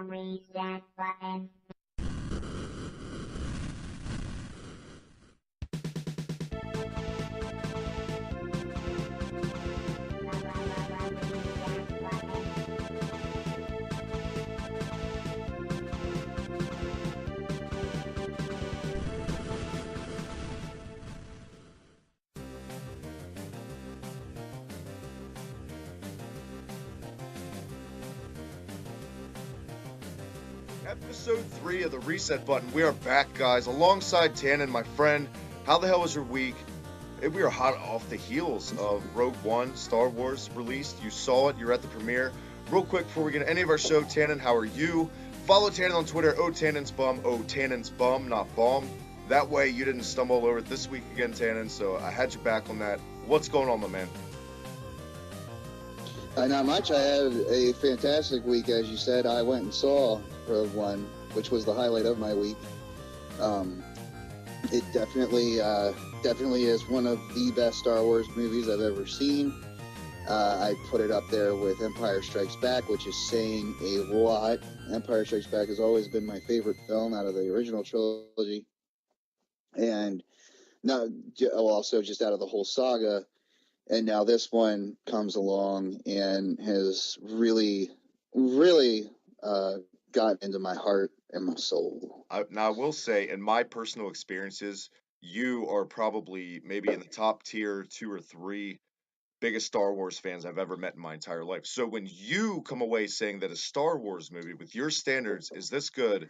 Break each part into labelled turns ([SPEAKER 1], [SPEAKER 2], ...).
[SPEAKER 1] Reset button.
[SPEAKER 2] Episode 3 of the Reset Button. We are back, guys, alongside Tannen, my friend. How the hell was your week? We are hot off the heels of Rogue One, Star Wars released. You saw it. You're at the premiere. Real quick, before we get into any of our show, Tannen, how are you? Follow Tannen on Twitter, Tannen's bum, not bomb. That way you didn't stumble over it this week again, Tannen, so I had you back on that. What's going on, my man?
[SPEAKER 3] Not much. I had a fantastic week, as you said. I went and saw Rogue One, which was the highlight of my week. It definitely is one of the best Star Wars movies I've ever seen. I put it up there with Empire Strikes Back, which is saying a lot. Empire Strikes Back has always been my favorite film out of the original trilogy, and now also just out of the whole saga. And now this one comes along and has really, really gotten into my heart and my soul.
[SPEAKER 2] Now, I will say, in my personal experiences, you are probably maybe in the top tier 2 or 3 biggest Star Wars fans I've ever met in my entire life. So when you come away saying that a Star Wars movie with your standards is this good,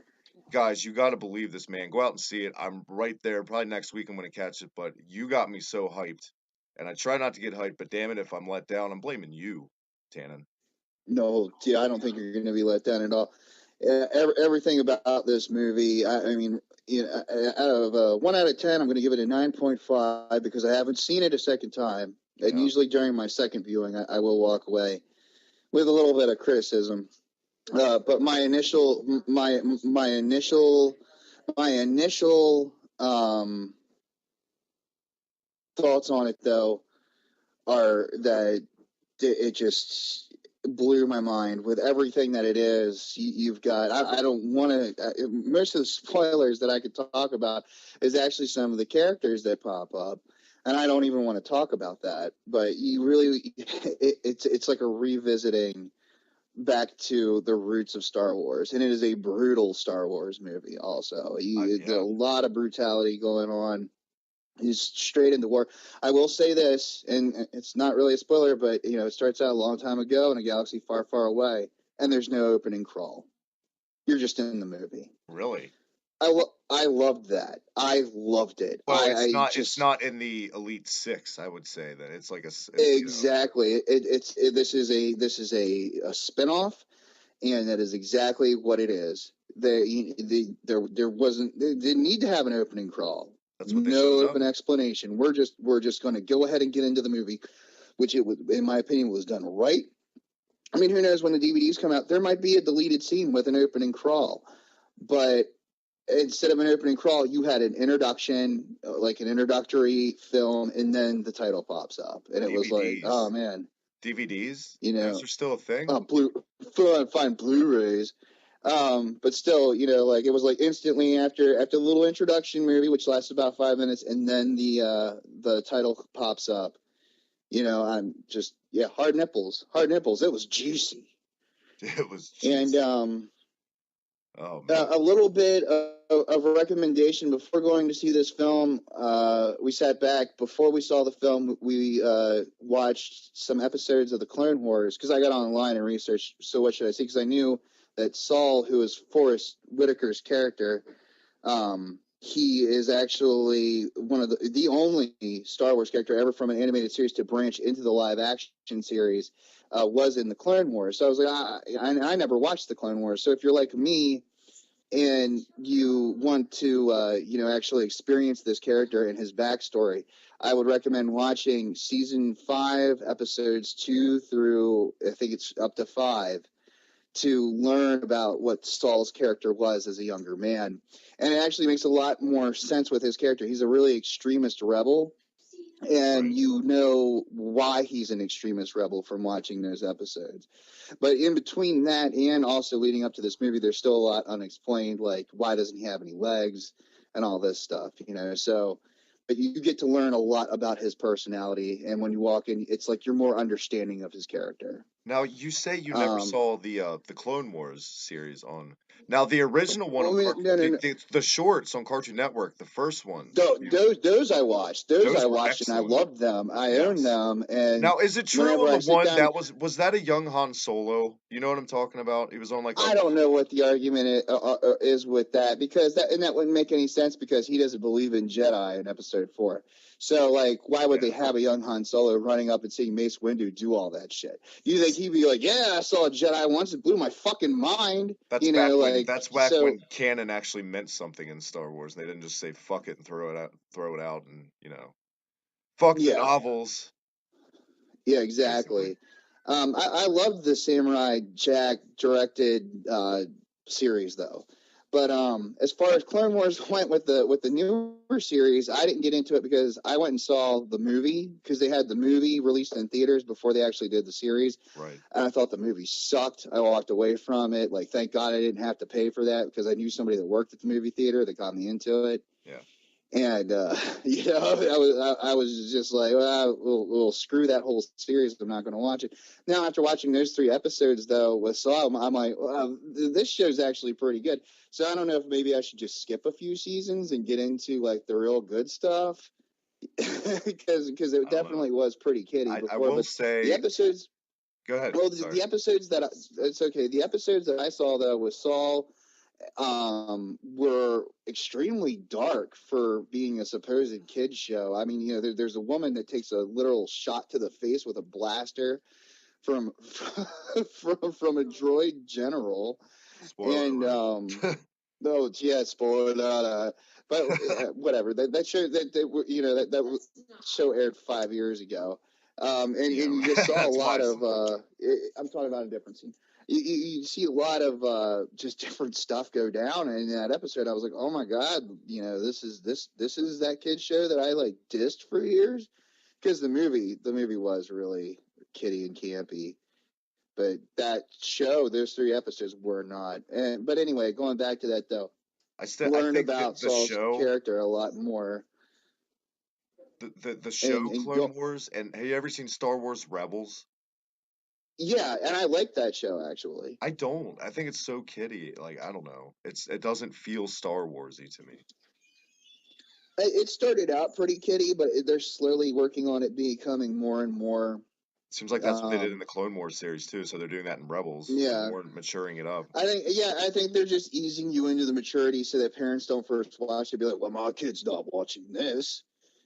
[SPEAKER 2] guys, you got to believe this, man. Go out and see it. I'm right there. Probably next week I'm going to catch it, but you got me so hyped. And I try not to get hyped, but damn it, if I'm let down, I'm blaming you, Tannen.
[SPEAKER 3] No, I don't think you're going to be let down at all. Everything about this movie, I mean, out of 1 out of 10, I'm going to give it a 9.5 because I haven't seen it a second time. And
[SPEAKER 2] Yeah.
[SPEAKER 3] usually during my second viewing, I will walk away with a little bit of criticism. But my initial thoughts on it, though, are that it just blew my mind with everything that it is. You've got, I don't want to, most of the spoilers that I could talk about is actually some of the characters that pop up. And I don't even want to talk about that. But you really, it's like a revisiting back to the roots of Star Wars. And it is a brutal Star Wars movie also. There's a lot of brutality going on. He's straight into war. I will say this, and it's not really a spoiler, but it starts out a long time ago in a galaxy far, far away, and there's no opening crawl. You're just in the movie.
[SPEAKER 2] Really?
[SPEAKER 3] I loved that. I loved it.
[SPEAKER 2] Well, it's not in the Elite Six. I would say that it's like
[SPEAKER 3] exactly. This is a spinoff, and that is exactly what it is. There wasn't. They didn't need to have an opening crawl.
[SPEAKER 2] That's what
[SPEAKER 3] no open explanation. We're just going to go ahead and get into the movie, which in my opinion, was done right. I mean, who knows when the DVDs come out? There might be a deleted scene with an opening crawl, but instead of an opening crawl, you had an introduction, like an introductory film, and then the title pops up, and it was like, oh man,
[SPEAKER 2] DVDs. Those are still a thing.
[SPEAKER 3] Find Blu-rays. But still, like it was like instantly after the little introduction movie, which lasts about 5 minutes, and then the title pops up. I'm just hard nipples. It was juicy.
[SPEAKER 2] It was juicy.
[SPEAKER 3] And a little bit of a recommendation before going to see this film. We sat back before we saw the film. We watched some episodes of the Clone Wars because I got online and researched. So what should I see? Because I knew that Saul, who is Forrest Whitaker's character, he is actually one of the only Star Wars character ever from an animated series to branch into the live action series, was in the Clone Wars. So I was like, I never watched the Clone Wars. So if you're like me and you want to, actually experience this character and his backstory, I would recommend watching season 5, episodes 2 through, I think it's up to 5, to learn about what Saul's character was as a younger man. And it actually makes a lot more sense with his character. He's a really extremist rebel, and
[SPEAKER 2] Right.
[SPEAKER 3] you know why he's an extremist rebel from watching those episodes. But in between that and also leading up to this movie, there's still a lot unexplained, like why doesn't he have any legs and all this stuff, you know? So, but you get to learn a lot about his personality, and when you walk in, it's like you're more understanding of his character.
[SPEAKER 2] Now you say you never
[SPEAKER 3] Um,
[SPEAKER 2] saw the Clone Wars series on. Now the original one on
[SPEAKER 3] well, no, no, no.
[SPEAKER 2] the shorts on Cartoon Network, the first ones.
[SPEAKER 3] Those I watched. Those I
[SPEAKER 2] Those were
[SPEAKER 3] watched, and I
[SPEAKER 2] excellent.
[SPEAKER 3] loved them. I own
[SPEAKER 2] Yes.
[SPEAKER 3] them, and
[SPEAKER 2] Now, is it true
[SPEAKER 3] whenever
[SPEAKER 2] on the
[SPEAKER 3] I sit
[SPEAKER 2] one
[SPEAKER 3] down,
[SPEAKER 2] that was that a young Han Solo? You know what I'm talking about? He was on like a
[SPEAKER 3] I don't know what the argument is with that, because that wouldn't make any sense, because he doesn't believe in Jedi in Episode 4. So, like, why would
[SPEAKER 2] yeah.
[SPEAKER 3] they have a young Han Solo running up and seeing Mace Windu do all that shit? You think he'd be like, "Yeah, I saw a Jedi once; it blew my fucking mind,"
[SPEAKER 2] That's
[SPEAKER 3] you
[SPEAKER 2] back
[SPEAKER 3] know?
[SPEAKER 2] when
[SPEAKER 3] Like, so
[SPEAKER 2] canon actually meant something in Star Wars. They didn't just say fuck it and throw it out, and fuck the
[SPEAKER 3] yeah,
[SPEAKER 2] novels,
[SPEAKER 3] yeah,
[SPEAKER 2] basically.
[SPEAKER 3] exactly. I loved the Samurai Jack directed series though, but as far as Clone Wars went with the newer series, I didn't get into it because I went and saw the movie, because they had the movie released in theaters before they actually did the series,
[SPEAKER 2] Right.
[SPEAKER 3] and I thought the movie sucked. I walked away from it. Like, thank God I didn't have to pay for that, because I knew somebody that worked at the movie theater that got me into it.
[SPEAKER 2] Yeah.
[SPEAKER 3] And I was just like, well, screw that whole series. I'm not going to watch it. Now, after watching those 3 episodes, though, with Saw, I'm like, well, this show's actually pretty good. So I don't know if maybe I should just skip a few seasons and get into like the real good stuff, because it
[SPEAKER 2] I don't know.
[SPEAKER 3] definitely was pretty kiddie
[SPEAKER 2] I
[SPEAKER 3] before.
[SPEAKER 2] will
[SPEAKER 3] But the
[SPEAKER 2] say,
[SPEAKER 3] episodes,
[SPEAKER 2] go ahead.
[SPEAKER 3] well,
[SPEAKER 2] Sorry.
[SPEAKER 3] the episodes that it's okay. The episodes that I saw though with Saul were extremely dark for being a supposed kids show. I mean, there's a woman that takes a literal shot to the face with a blaster from from a droid general,
[SPEAKER 2] Spoiler
[SPEAKER 3] and
[SPEAKER 2] alert.
[SPEAKER 3] no, yeah, spoiler, but whatever. That show that show aired 5 years ago, and
[SPEAKER 2] Yeah,
[SPEAKER 3] you just saw a
[SPEAKER 2] that's why
[SPEAKER 3] lot
[SPEAKER 2] I
[SPEAKER 3] of.
[SPEAKER 2] said that.
[SPEAKER 3] I'm talking about a different scene. You see a lot of just different stuff go down, and in that episode, I was like, oh my god, this is that kid show that I like dissed for years, because the movie was really kiddie and campy. But that show, those 3 episodes were not. But anyway, going back to that though,
[SPEAKER 2] I
[SPEAKER 3] learned
[SPEAKER 2] think
[SPEAKER 3] about
[SPEAKER 2] that the
[SPEAKER 3] Saul's
[SPEAKER 2] show,
[SPEAKER 3] character a lot more.
[SPEAKER 2] the show
[SPEAKER 3] And
[SPEAKER 2] Clone
[SPEAKER 3] go,
[SPEAKER 2] Wars, and have you ever seen Star Wars Rebels?
[SPEAKER 3] yeah, and I like that show actually.
[SPEAKER 2] I don't. I think it's so kiddie. Like, I don't know. It doesn't feel Star Warsy to me.
[SPEAKER 3] It started out pretty kiddie, but they're slowly working on it becoming more and more.
[SPEAKER 2] Seems like that's what they did in
[SPEAKER 3] Um,
[SPEAKER 2] the Clone Wars series too. So they're doing that in Rebels. They're
[SPEAKER 3] yeah,
[SPEAKER 2] more maturing it up.
[SPEAKER 3] I think they're just easing you into the maturity so that parents don't first watch it, be like, well, my kid's not watching this.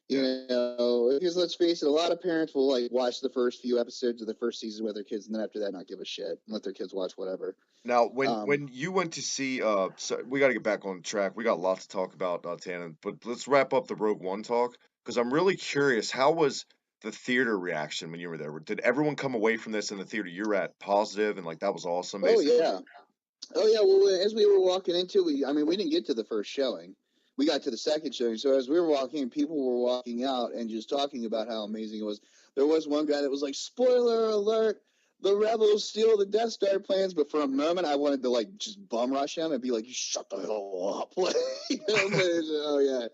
[SPEAKER 3] You
[SPEAKER 2] Yeah.
[SPEAKER 3] know, because let's face it, a lot of parents will like watch the first few episodes of the first season with their kids, and then after that, not give a shit and let their kids watch whatever.
[SPEAKER 2] Now,
[SPEAKER 3] Um,
[SPEAKER 2] when you went to see, so we got to get back on track. We got lots to talk about, Tannen, but let's wrap up the Rogue One talk because I'm really curious. How was the theater reaction when you were there? Did everyone come away from this in the theater you're at positive and like that was awesome,
[SPEAKER 3] oh
[SPEAKER 2] basically?
[SPEAKER 3] yeah, oh yeah. Well, as we were walking into, I mean, we didn't get to the first showing. We got to the second showing. So as we were walking, people were walking out and just talking about how amazing it was. There was one guy that was like, "Spoiler alert! The rebels steal the Death Star plans." But for a moment, I wanted to like just bum rush him and be like, "You shut the hell up!" But oh yeah.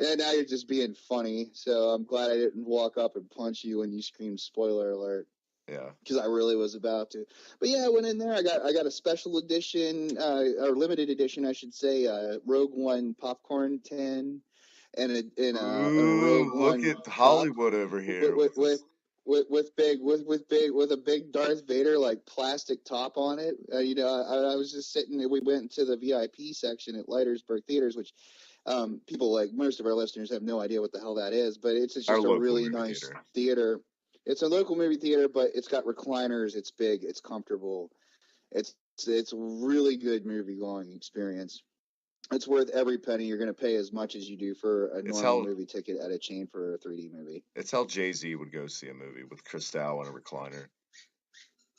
[SPEAKER 3] And now you're just being funny. So I'm glad I didn't walk up and punch you when you screamed "Spoiler alert,"
[SPEAKER 2] Yeah.
[SPEAKER 3] because I really was about to. But yeah, I went in there. I got a special edition, or limited edition, I should say, Rogue One popcorn tin, and a
[SPEAKER 2] Ooh,
[SPEAKER 3] Rogue
[SPEAKER 2] look
[SPEAKER 3] One
[SPEAKER 2] at
[SPEAKER 3] cup
[SPEAKER 2] Hollywood over
[SPEAKER 3] with
[SPEAKER 2] here
[SPEAKER 3] with
[SPEAKER 2] with
[SPEAKER 3] with
[SPEAKER 2] this.
[SPEAKER 3] with a big Darth Vader like plastic top on it. I was just sitting. We went to the VIP section at Leitersburg Theaters, which people, like most of our listeners, have no idea what the hell that is, but it's
[SPEAKER 2] Our
[SPEAKER 3] just a
[SPEAKER 2] local
[SPEAKER 3] really
[SPEAKER 2] movie
[SPEAKER 3] nice
[SPEAKER 2] theater.
[SPEAKER 3] theater. It's a local movie theater, but it's got recliners. It's big. It's comfortable. It's a really good movie going experience. It's worth every penny. You're going to pay as much as you do for a
[SPEAKER 2] It's
[SPEAKER 3] normal
[SPEAKER 2] how
[SPEAKER 3] movie ticket at a chain for a 3D movie.
[SPEAKER 2] it's how Jay-Z would go see a movie with Cristal and a recliner.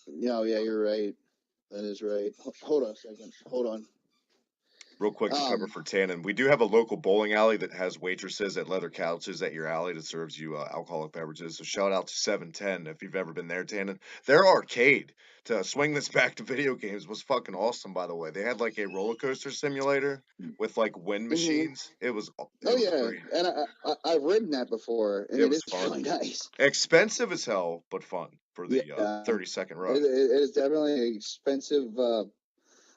[SPEAKER 3] Yeah, yeah, you're right. That is right. Hold on a second. Hold on.
[SPEAKER 2] Real quick to cover for Tannen, we do have a local bowling alley that has waitresses at leather couches at your alley that serves you alcoholic beverages. So shout out to 710 if you've ever been there, Tannen. Their arcade, to swing this back to video games, was fucking awesome, by the way. They had like a roller coaster simulator with like wind machines. It was great.
[SPEAKER 3] And I've ridden that before, and
[SPEAKER 2] It
[SPEAKER 3] it
[SPEAKER 2] was
[SPEAKER 3] is
[SPEAKER 2] fun.
[SPEAKER 3] really nice.
[SPEAKER 2] Expensive as hell, but fun for the 30-second ride.
[SPEAKER 3] It is definitely an expensive.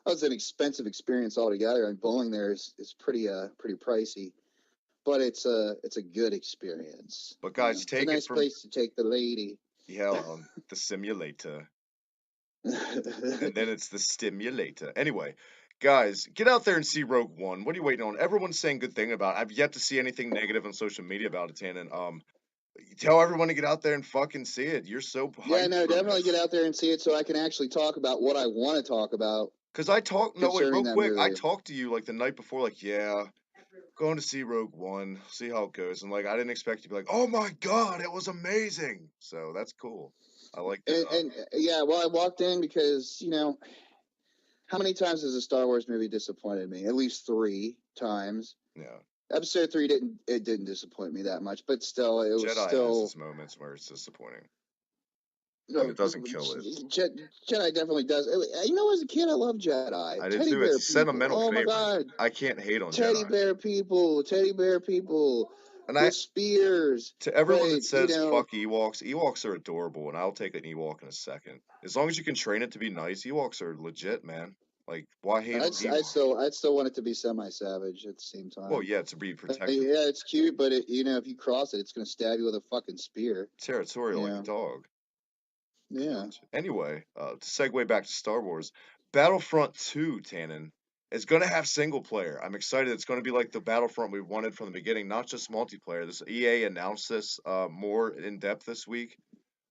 [SPEAKER 3] It's an expensive experience altogether, and bowling there is pretty pricey, but it's a good experience.
[SPEAKER 2] But guys,
[SPEAKER 3] it's a nice place to take the lady.
[SPEAKER 2] Yeah, the simulator. And then it's the stimulator. Anyway, guys, get out there and see Rogue One. What are you waiting on? Everyone's saying good thing about it. I've yet to see anything negative on social media about it, Tannen. Tell everyone to get out there and fucking see it. You're so hyped.
[SPEAKER 3] Yeah, no, definitely get out there and see it so I can actually talk about what I want to talk about.
[SPEAKER 2] Because I talked, no, wait, real quick. I talked to you like the night before, like, yeah, going to see Rogue One, see how it goes. And like, I didn't expect you to be like, oh my God, it was amazing. So that's cool. I like that.
[SPEAKER 3] And yeah, well, I walked in because, how many times has a Star Wars movie disappointed me? At least 3 times.
[SPEAKER 2] Yeah.
[SPEAKER 3] Episode 3 didn't disappoint me that much, but still, it was
[SPEAKER 2] Jedi
[SPEAKER 3] still.
[SPEAKER 2] has its moments where it's disappointing. But it doesn't kill it.
[SPEAKER 3] Jedi definitely does. As a kid, I loved Jedi.
[SPEAKER 2] I did too. It's a sentimental favorite. Oh my God! I can't hate on
[SPEAKER 3] Teddy bear people, and with spears.
[SPEAKER 2] To everyone that says fuck Ewoks, Ewoks are adorable, and I'll take an Ewok in a second. As long as you can train it to be nice, Ewoks are legit, man. Like, why hate on Ewoks?
[SPEAKER 3] I'd still want it to be semi-savage at the same time.
[SPEAKER 2] Well, yeah, to be protected.
[SPEAKER 3] Yeah, it's cute, but if you cross it, it's gonna stab you with a fucking spear.
[SPEAKER 2] Territorial like a dog.
[SPEAKER 3] Yeah.
[SPEAKER 2] Anyway, to segue back to Star Wars, Battlefront 2, Tannen, is going to have single player. I'm excited. It's going to be like the Battlefront we wanted from the beginning, not just multiplayer. This EA announced this more in depth this week.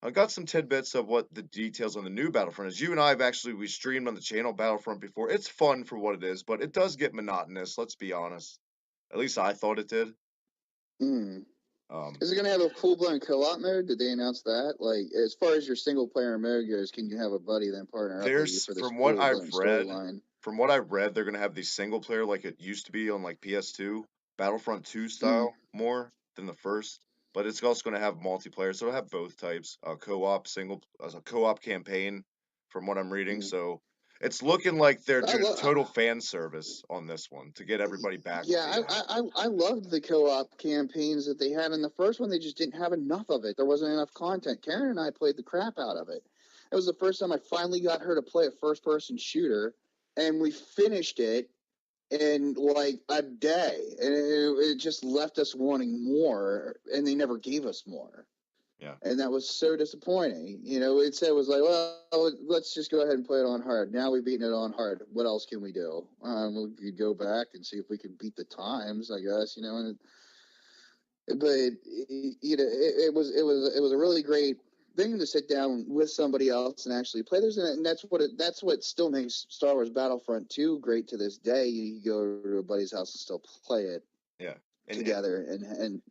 [SPEAKER 2] I got some tidbits of what the details on the new Battlefront is. You and I have we streamed on the channel Battlefront before. It's fun for what it is, but it does get monotonous. Let's be honest. At least I thought it did.
[SPEAKER 3] Is it going to have a full-blown co-op mode? Did they announce that? Like, as far as your single-player mode goes, can you have a buddy then partner up with you for this
[SPEAKER 2] from what I've read, they're going to have the single-player like it used to be on like PS2, Battlefront 2 style more than the first. But it's also going to have multiplayer, so it'll have both types, co-op, a co-op campaign, from what I'm reading. So it's looking like they're doing total fan service on this one to get everybody back.
[SPEAKER 3] Yeah, I loved the co-op campaigns that they had in the first one. They just didn't have enough of it. There wasn't enough content. Karen and I played the crap out of it. It was the first time I finally got her to play a first-person shooter, and we finished it in like a day. And it just left us wanting more, and they never gave us more.
[SPEAKER 2] Yeah.
[SPEAKER 3] And that was so disappointing. It said was like, well, let's just go ahead and play it on hard. Now we've beaten it on hard. What else can we do? We could go back and see if we could beat the times, I guess, but it was a really great thing to sit down with somebody else and actually play. And that's what still makes Star Wars Battlefront 2 great to this day. You go to a buddy's house and still play it.
[SPEAKER 2] Yeah.
[SPEAKER 3] Together and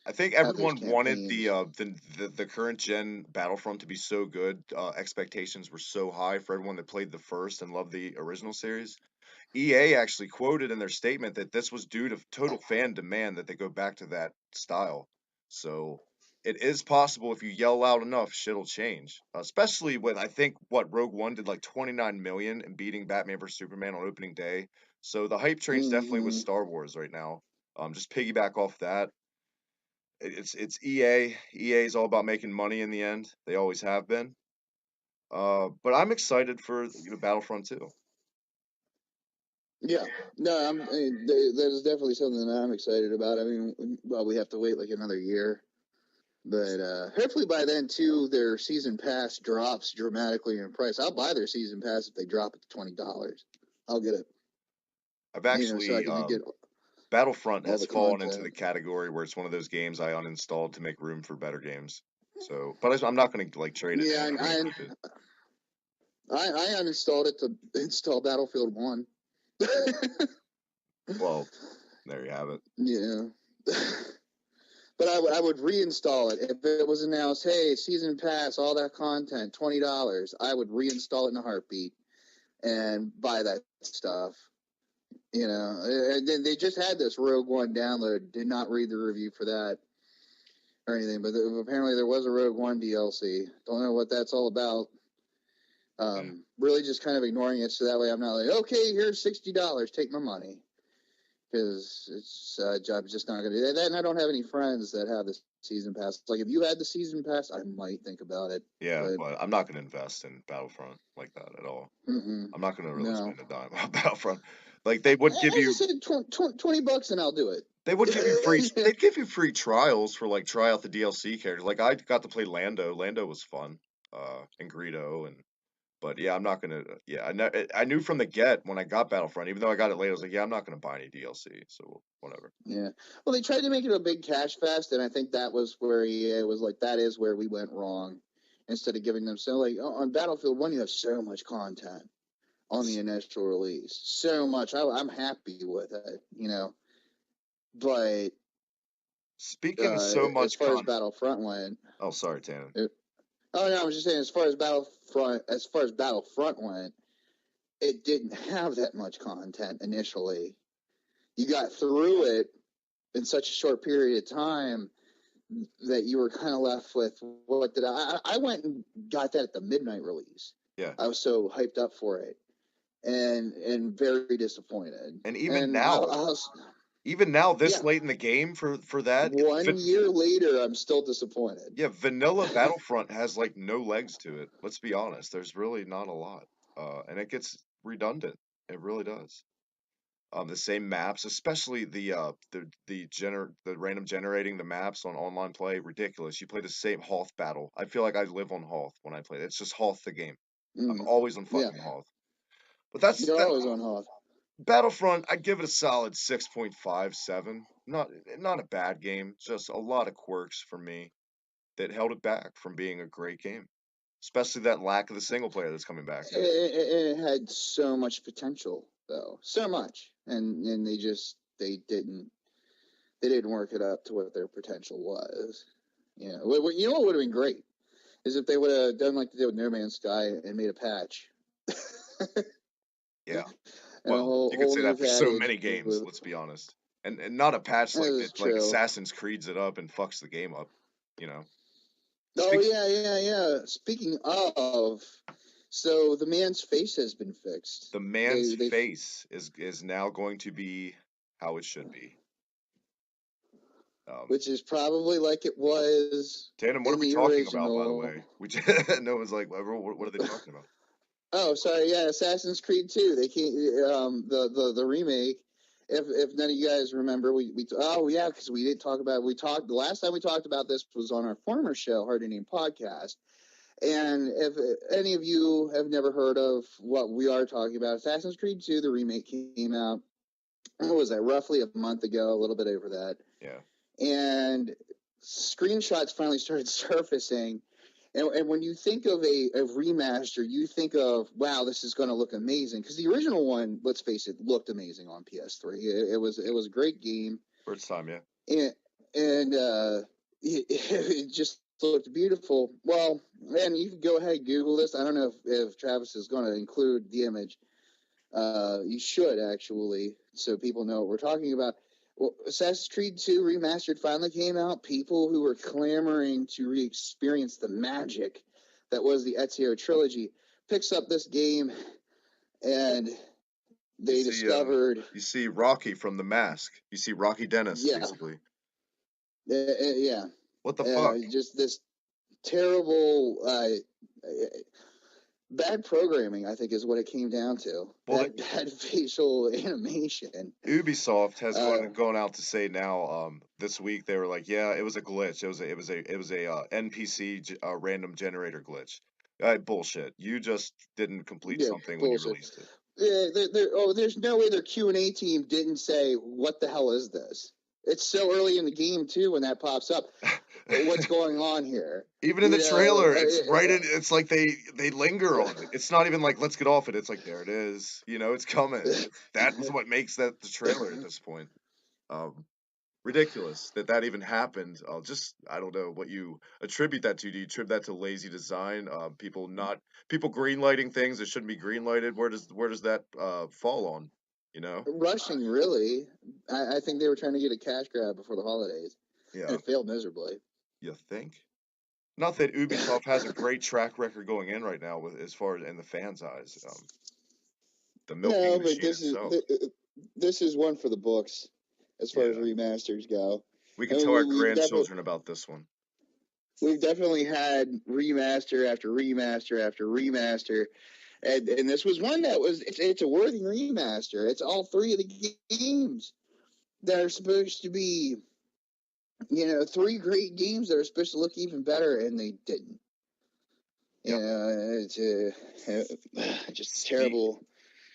[SPEAKER 2] I think everyone wanted the current gen Battlefront to be so good. Expectations were so high for everyone that played the first and loved the original series. EA actually quoted in their statement that this was due to total fan demand that they go back to that style. So it is possible if you yell loud enough, shit'll change. Especially when I think Rogue One did like 29 million and beating Batman vs Superman on opening day. So the hype train's definitely with Star Wars right now. Just piggyback off that. It's EA. EA is all about making money in the end. They always have been. But I'm excited for Battlefront 2.
[SPEAKER 3] Yeah, no, there's definitely something that I'm excited about. I mean, we have to wait like another year, but hopefully by then too, their season pass drops dramatically in price. I'll buy their season pass if they drop it to $20. I'll get it.
[SPEAKER 2] I've actually Battlefront has fallen into the category where it's one of those games I uninstalled to make room for better games. So, but I'm not going to trade it.
[SPEAKER 3] Yeah, I uninstalled it to install Battlefield 1.
[SPEAKER 2] Well, there you have it.
[SPEAKER 3] Yeah. But I would reinstall it. If it was announced, hey, season pass, all that content, $20, I would reinstall it in a heartbeat and buy that stuff. You know, they just had this Rogue One download. Did not read the review for that or anything, but apparently there was a Rogue One DLC. Don't know what that's all about. Really just kind of ignoring it, so that way I'm not like, okay, here's $60, take my money, because it's I'm just not going to do that. And I don't have any friends that have the season pass. Like, if you had the season pass, I might think about it.
[SPEAKER 2] Yeah, but I'm not going to invest in Battlefront like that at all.
[SPEAKER 3] Mm-mm.
[SPEAKER 2] I'm not going to really
[SPEAKER 3] No.
[SPEAKER 2] spend a dime on Battlefront. Like, they would give you
[SPEAKER 3] said $20 and I'll do it.
[SPEAKER 2] They would give you free. They'd give you free trials for like try out the DLC characters. Like I got to play Lando. Lando was fun. And Greedo but yeah, I'm not gonna. Yeah, I knew from the get when I got Battlefront, even though I got it late, I was like, yeah, I'm not gonna buy any DLC. So whatever.
[SPEAKER 3] Yeah. Well, they tried to make it a big cash fest, and I think that was where EA was like, that is where we went wrong. Instead of giving them on Battlefield 1, you have so much content on the initial release, so much. I'm happy with it, you know. But
[SPEAKER 2] speaking of so much,
[SPEAKER 3] as far as Battlefront went.
[SPEAKER 2] Oh, sorry, Tannen.
[SPEAKER 3] Oh no, I was just saying, as far as Battlefront went, it didn't have that much content initially. You got through it in such a short period of time that you were kind of left with, what did I went and got that at the midnight release.
[SPEAKER 2] Yeah.
[SPEAKER 3] I was so hyped up for it and very disappointed.
[SPEAKER 2] And even now, this late in the game for that,
[SPEAKER 3] 1 year later, I'm still disappointed.
[SPEAKER 2] Yeah, vanilla Battlefront has like no legs to it. Let's be honest. There's really not a lot. And it gets redundant. It really does. The same maps, especially the random generating the maps on online play, ridiculous. You play the same Hoth battle. I feel like I live on Hoth when I play. It's just Hoth the game. I'm always on fucking Hoth. But
[SPEAKER 3] you're always on Hoth.
[SPEAKER 2] Battlefront, I'd give it a solid 6.57. Not a bad game, just a lot of quirks for me that held it back from being a great game. Especially that lack of the single player that's coming back.
[SPEAKER 3] It had so much potential, though, so much, and they didn't work it up to what their potential was. You know what would have been great is if they would have done like they did with No Man's Sky and made a patch.
[SPEAKER 2] Yeah. Well, you could say that for so many games, let's be honest. And not a patch like that, like Assassin's Creed's it up and fucks the game up, you know.
[SPEAKER 3] Yeah. Speaking of, so the man's face has been fixed.
[SPEAKER 2] The man's face is now going to be how it should be.
[SPEAKER 3] Which is probably like it was.
[SPEAKER 2] Tannen, what are we talking about, by the way? No one's like, what are they talking about?
[SPEAKER 3] Oh, sorry. Yeah, Assassin's Creed 2. They came, the remake. If none of you guys remember, because we didn't talk about the last time we talked about this was on our former show, Hard to Name Podcast. And if any of you have never heard of what we are talking about, Assassin's Creed 2, the remake came out. What was that? Roughly a month ago, a little bit over that.
[SPEAKER 2] Yeah.
[SPEAKER 3] And screenshots finally started surfacing. And when you think of a remaster, you think of, wow, this is going to look amazing. Because the original one, let's face it, looked amazing on PS3. It was a great game.
[SPEAKER 2] First time, yeah.
[SPEAKER 3] And it just looked beautiful. Well, and you can go ahead and Google this. I don't know if Travis is going to include the image. You should, actually, so people know what we're talking about. Well, Assassin's Creed 2 Remastered finally came out. People who were clamoring to re-experience the magic that was the Ezio trilogy picks up this game, and they discovered...
[SPEAKER 2] you see Rocky from The Mask. You see Rocky Dennis, basically.
[SPEAKER 3] Yeah.
[SPEAKER 2] What the fuck?
[SPEAKER 3] Just this terrible... bad programming, I think, is what it came down to. Well, bad facial animation.
[SPEAKER 2] Ubisoft has gone out to say now. This week they were like, yeah, it was a glitch. It was a NPC random generator glitch. Bullshit. You just didn't complete something when you released it.
[SPEAKER 3] Yeah, there's no way their Q&A team didn't say, what the hell is this? It's so early in the game, too, when that pops up. What's going on here?
[SPEAKER 2] Even in the trailer, it's like they linger on it. It's not even like, let's get off it. It's like, there it is. You know, it's coming. That's what makes that the trailer at this point. Ridiculous that even happened. I don't know what you attribute that to. Do you attribute that to lazy design? People greenlighting things that shouldn't be greenlighted? Where does that fall on? You know,
[SPEAKER 3] rushing really. I think they were trying to get a cash grab before the holidays.
[SPEAKER 2] Yeah.
[SPEAKER 3] And it failed miserably.
[SPEAKER 2] You think? Not that Ubisoft has a great track record going in right now, with as far as in the fans' eyes. The milking
[SPEAKER 3] But
[SPEAKER 2] machine itself.
[SPEAKER 3] this is one for the books, as far as remasters go.
[SPEAKER 2] We can tell our grandchildren about this one.
[SPEAKER 3] We've definitely had remaster after remaster after remaster, and this was one that was it's a worthy remaster. It's all three of the games that are supposed to be, three great games that are supposed to look even better, and they didn't. It's just terrible.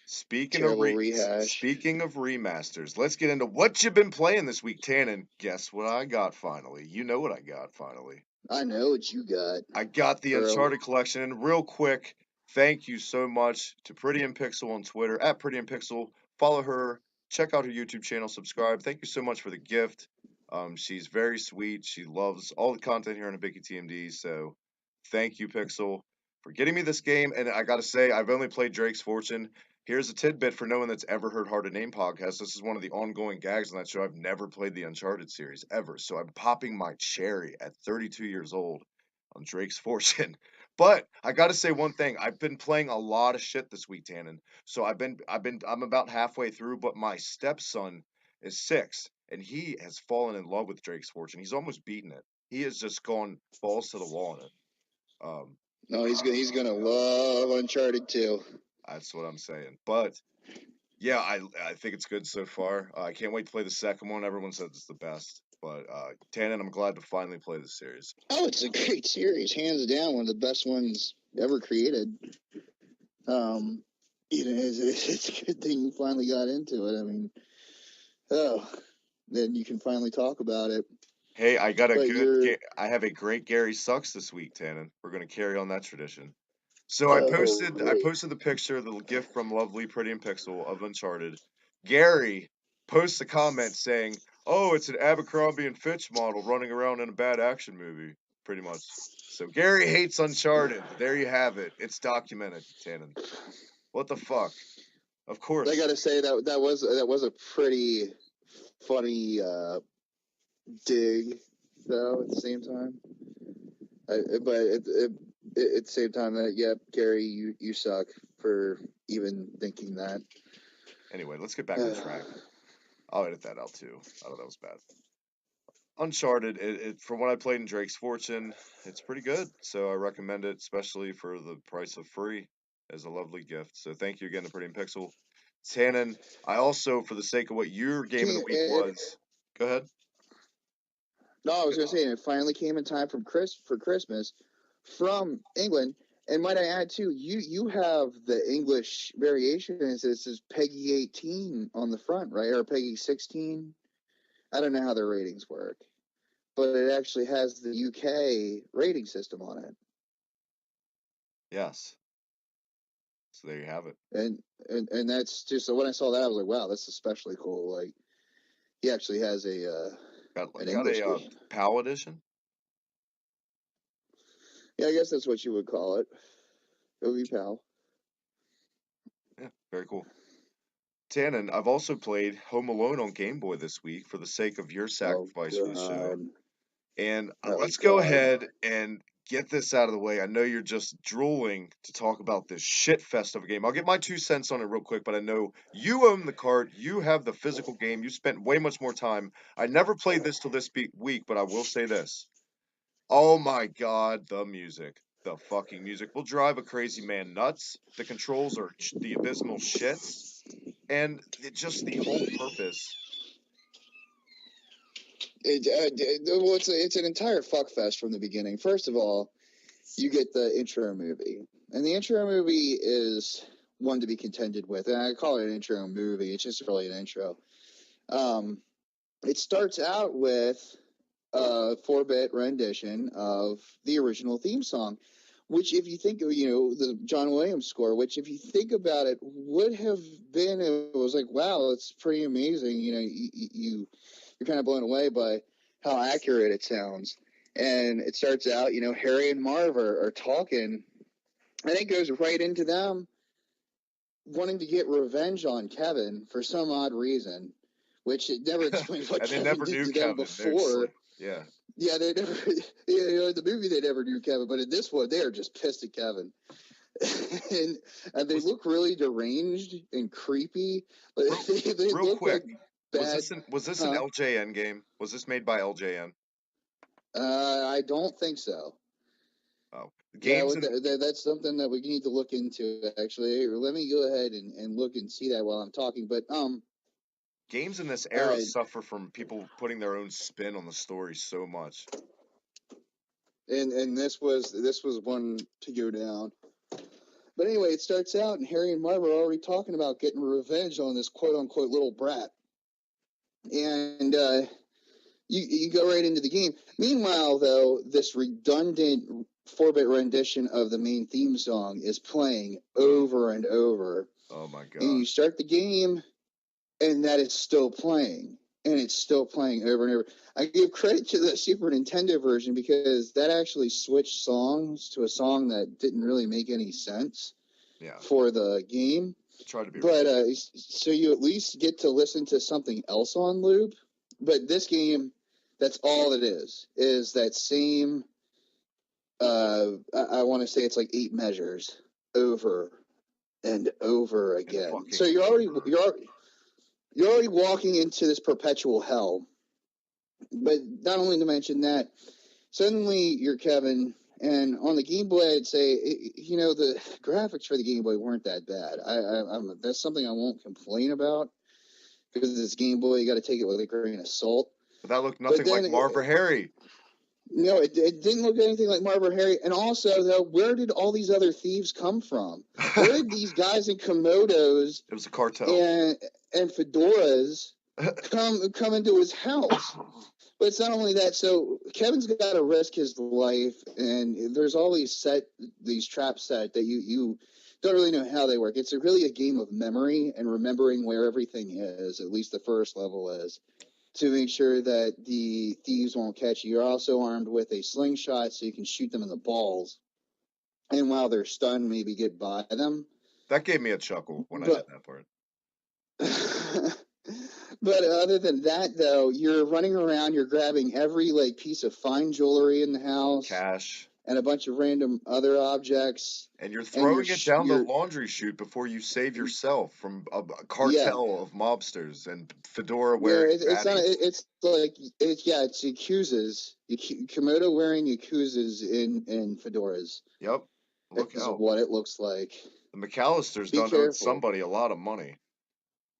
[SPEAKER 2] Speaking of remasters, let's get into what you've been playing this week, Tannen. Guess what I got finally? You know what I got finally.
[SPEAKER 3] I know what you got.
[SPEAKER 2] I got the Uncharted collection, and real quick, thank you so much to Pretty and Pixel on Twitter, at Pretty and Pixel. Follow her, check out her YouTube channel, subscribe. Thank you so much for the gift. She's very sweet. She loves all the content here on Hibiki TMD, so thank you, Pixel, for getting me this game. And I gotta say, I've only played Drake's Fortune. Here's a tidbit for no one that's ever heard Hard to Name podcast. This is one of the ongoing gags on that show. I've never played the Uncharted series, ever. So I'm popping my cherry at 32 years old on Drake's Fortune. But I gotta say one thing. I've been playing a lot of shit this week, Tannen. So I'm about halfway through, but my stepson is 6, and he has fallen in love with Drake's Fortune. He's almost beaten it. He has just gone balls to the wall in it.
[SPEAKER 3] No, he's gonna love Uncharted 2.
[SPEAKER 2] That's what I'm saying. But yeah, I think it's good so far. I can't wait to play the second one. Everyone says it's the best. But Tannen, I'm glad to finally play this series.
[SPEAKER 3] Oh, it's a great series, hands down, one of the best ones ever created. It's a good thing you finally got into it. I mean, then you can finally talk about it.
[SPEAKER 2] Hey, I have a great Gary Sucks this week, Tannen. We're gonna carry on that tradition. So I posted the picture, the gift from Lovely, Pretty, and Pixel of Uncharted. Gary posts a comment saying, "Oh, it's an Abercrombie and Fitch model running around in a bad action movie," pretty much. So Gary hates Uncharted. There you have it. It's documented, Tannen. What the fuck? Of course.
[SPEAKER 3] I gotta say that was a pretty funny dig, though. At the same time, but at the same time, Gary, you suck for even thinking that.
[SPEAKER 2] Anyway, let's get back on track. I'll edit that out too. I thought that was bad. Uncharted, from what I played in Drake's Fortune, it's pretty good. So I recommend it, especially for the price of free, as a lovely gift. So thank you again to Pretty and Pixel. Tannen, I also, for the sake of what your game of the week was, go ahead.
[SPEAKER 3] No, I was going to say, it finally came in time for Christmas from England. And might I add, too, you have the English variation. It says Peggy 18 on the front, right? Or Peggy 16. I don't know how their ratings work. But it actually has the UK rating system on it.
[SPEAKER 2] Yes. So there you have it.
[SPEAKER 3] And that's just, so when I saw that, I was like, wow, that's especially cool. Like, he actually has a
[SPEAKER 2] got a PAL edition?
[SPEAKER 3] Yeah, I guess that's what you would call it. It would be PAL.
[SPEAKER 2] Yeah, very cool. Tannen, I've also played Home Alone on Game Boy this week for the sake of your sacrifice for the show. And let's go ahead and get this out of the way. I know you're just drooling to talk about this shit fest of a game. I'll get my 2 cents on it real quick, but I know you own the cart. You have the physical game. You spent way much more time. I never played this till this week, but I will say this. Oh my god, the music. The fucking music will drive a crazy man nuts. The controls are the abysmal shits. And just the whole purpose.
[SPEAKER 3] It's an entire fuckfest from the beginning. First of all, you get the intro movie. And the intro movie is one to be contended with. And I call it an intro movie. It's just really an intro. It starts out with a 4-bit rendition of the original theme song, which, if you think of, the John Williams score, which, if you think about it, would have been, it was like, wow, it's pretty amazing. You're kind of blown away by how accurate it sounds. And it starts out, Harry and Marv are talking, and it goes right into them wanting to get revenge on Kevin for some odd reason, which it never explains what Kevin did to them before.
[SPEAKER 2] Yeah.
[SPEAKER 3] Yeah, they never. In the movie they never knew Kevin, but in this one they are just pissed at Kevin, and they look really deranged and creepy. But they
[SPEAKER 2] real
[SPEAKER 3] look
[SPEAKER 2] quick,
[SPEAKER 3] like bad.
[SPEAKER 2] Was this an LJN game? Was this made by LJN?
[SPEAKER 3] I don't think so.
[SPEAKER 2] Oh,
[SPEAKER 3] games. Yeah, that's something that we need to look into. Actually, let me go ahead and look and see that while I'm talking. But
[SPEAKER 2] games in this era suffer from people putting their own spin on the story so much.
[SPEAKER 3] And this was one to go down. But anyway, it starts out, and Harry and Marv are already talking about getting revenge on this quote-unquote little brat. And you go right into the game. Meanwhile, though, this redundant 4-bit rendition of the main theme song is playing over and over.
[SPEAKER 2] Oh, my God.
[SPEAKER 3] And you start the game, and that is still playing. And it's still playing over and over. I give credit to the Super Nintendo version because that actually switched songs to a song that didn't really make any sense for the game.
[SPEAKER 2] Try to be
[SPEAKER 3] so you at least get to listen to something else on loop. But this game, that's all it is that same, I want to say it's like 8 measures over and over again. So you're already walking into this perpetual hell. But not only to mention that, suddenly you're Kevin, and on the Game Boy, I'd say, the graphics for the Game Boy weren't that bad. That's something I won't complain about, because this Game Boy, you got to take it with a grain of salt.
[SPEAKER 2] But that looked nothing like Marv or Harry.
[SPEAKER 3] No, it didn't look anything like Marv or Harry. And also, though, where did all these other thieves come from? Where did these guys in Komodos?
[SPEAKER 2] It was a cartel.
[SPEAKER 3] And fedoras come into his house. But it's not only that. So Kevin's got to risk his life, and there's all these traps set that you don't really know how they work. It's really a game of memory and remembering where everything is, at least the first level is, to make sure that the thieves won't catch you. You're also armed with a slingshot so you can shoot them in the balls. And while they're stunned, maybe get by them.
[SPEAKER 2] That gave me a chuckle when I did that part.
[SPEAKER 3] But other than that, though, you're running around, you're grabbing every piece of fine jewelry in the house.
[SPEAKER 2] Cash.
[SPEAKER 3] And a bunch of random other objects.
[SPEAKER 2] And you're throwing it down the laundry chute before you save yourself from a cartel of mobsters and fedora wearing.
[SPEAKER 3] It's Yakuzas. Komodo wearing Yakuzas in fedoras.
[SPEAKER 2] Yep.
[SPEAKER 3] Look out. What it looks like.
[SPEAKER 2] The McAllisters done owed somebody a lot of money.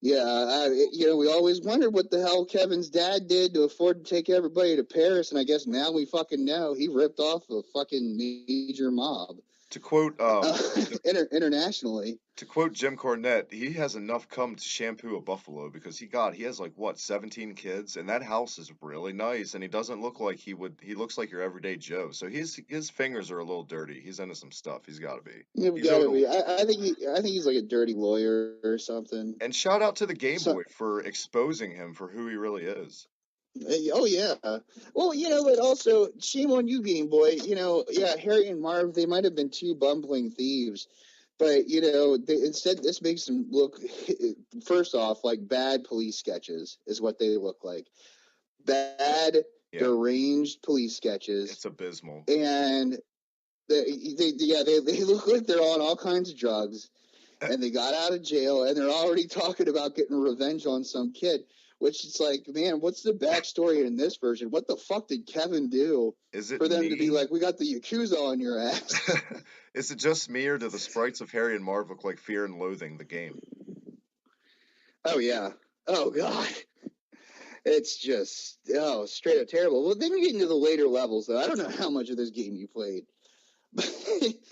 [SPEAKER 3] Yeah, we always wondered what the hell Kevin's dad did to afford to take everybody to Paris, and I guess now we fucking know he ripped off a fucking major mob.
[SPEAKER 2] To quote
[SPEAKER 3] internationally.
[SPEAKER 2] To quote Jim Cornette, he has enough cum to shampoo a buffalo because he has 17 kids, and that house is really nice, and he doesn't look like he looks like your everyday Joe. So his fingers are a little dirty. He's into some stuff. He's got to be.
[SPEAKER 3] He's got to be. I think he's like a dirty lawyer or something.
[SPEAKER 2] And shout out to the Game Boy for exposing him for who he really is.
[SPEAKER 3] Oh, yeah. Well, but also, shame on you, Game Boy. Harry and Marv, they might have been 2 bumbling thieves. But, instead, this makes them look, first off, like bad police sketches is what they look like. Bad, deranged police sketches.
[SPEAKER 2] It's abysmal.
[SPEAKER 3] And, they look like they're on all kinds of drugs. And they got out of jail, and they're already talking about getting revenge on some kid. Which it's like, man, what's the backstory in this version? What the fuck did Kevin do for them to be like, we got the Yakuza on your ass?
[SPEAKER 2] Is it just me, or do the sprites of Harry and Marv look like Fear and Loathing, the game?
[SPEAKER 3] Oh, yeah. Oh, God. It's just, straight up terrible. Well, then we get into the later levels, though. I don't know how much of this game you played.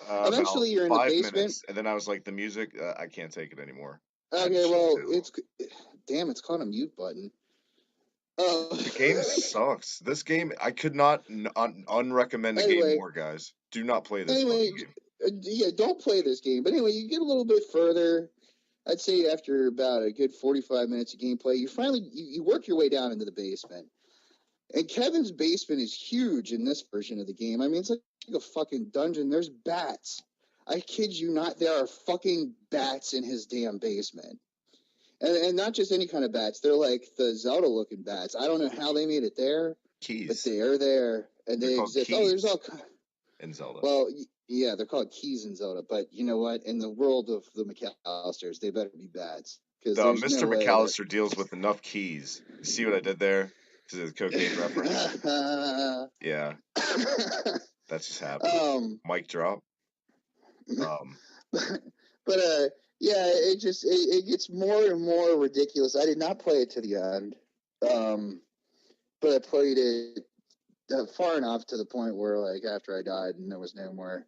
[SPEAKER 3] Eventually, you're in the basement.
[SPEAKER 2] Minutes, and then I was like, the music, I can't take it anymore.
[SPEAKER 3] Okay, well, it's called a mute button.
[SPEAKER 2] The game sucks. This game, I could not unrecommend the game more, guys. Do not play this game.
[SPEAKER 3] Don't play this game. But anyway, you get a little bit further. I'd say after about a good 45 minutes of gameplay, you work your way down into the basement. And Kevin's basement is huge in this version of the game. I mean, it's like a fucking dungeon. There's bats. I kid you not, there are fucking bats in his damn basement. And not just any kind of bats. They're like the Zelda-looking bats. I don't know how they made it there,
[SPEAKER 2] Keys.
[SPEAKER 3] but they are there, and
[SPEAKER 2] They're
[SPEAKER 3] they
[SPEAKER 2] called
[SPEAKER 3] exist.
[SPEAKER 2] keys
[SPEAKER 3] Oh, there's all
[SPEAKER 2] in Zelda.
[SPEAKER 3] Well, yeah, they're called keys in Zelda, but you know what? In the world of the McAllisters, they better be bats. Because there's
[SPEAKER 2] Mr.
[SPEAKER 3] no way
[SPEAKER 2] McAllister deals with enough keys. You see what I did there? To the cocaine reference. Yeah. That just happened. Mic drop.
[SPEAKER 3] But yeah, it gets more and more ridiculous. I did not play it to the end, but I played it far enough to the point where, like, after I died and there was no more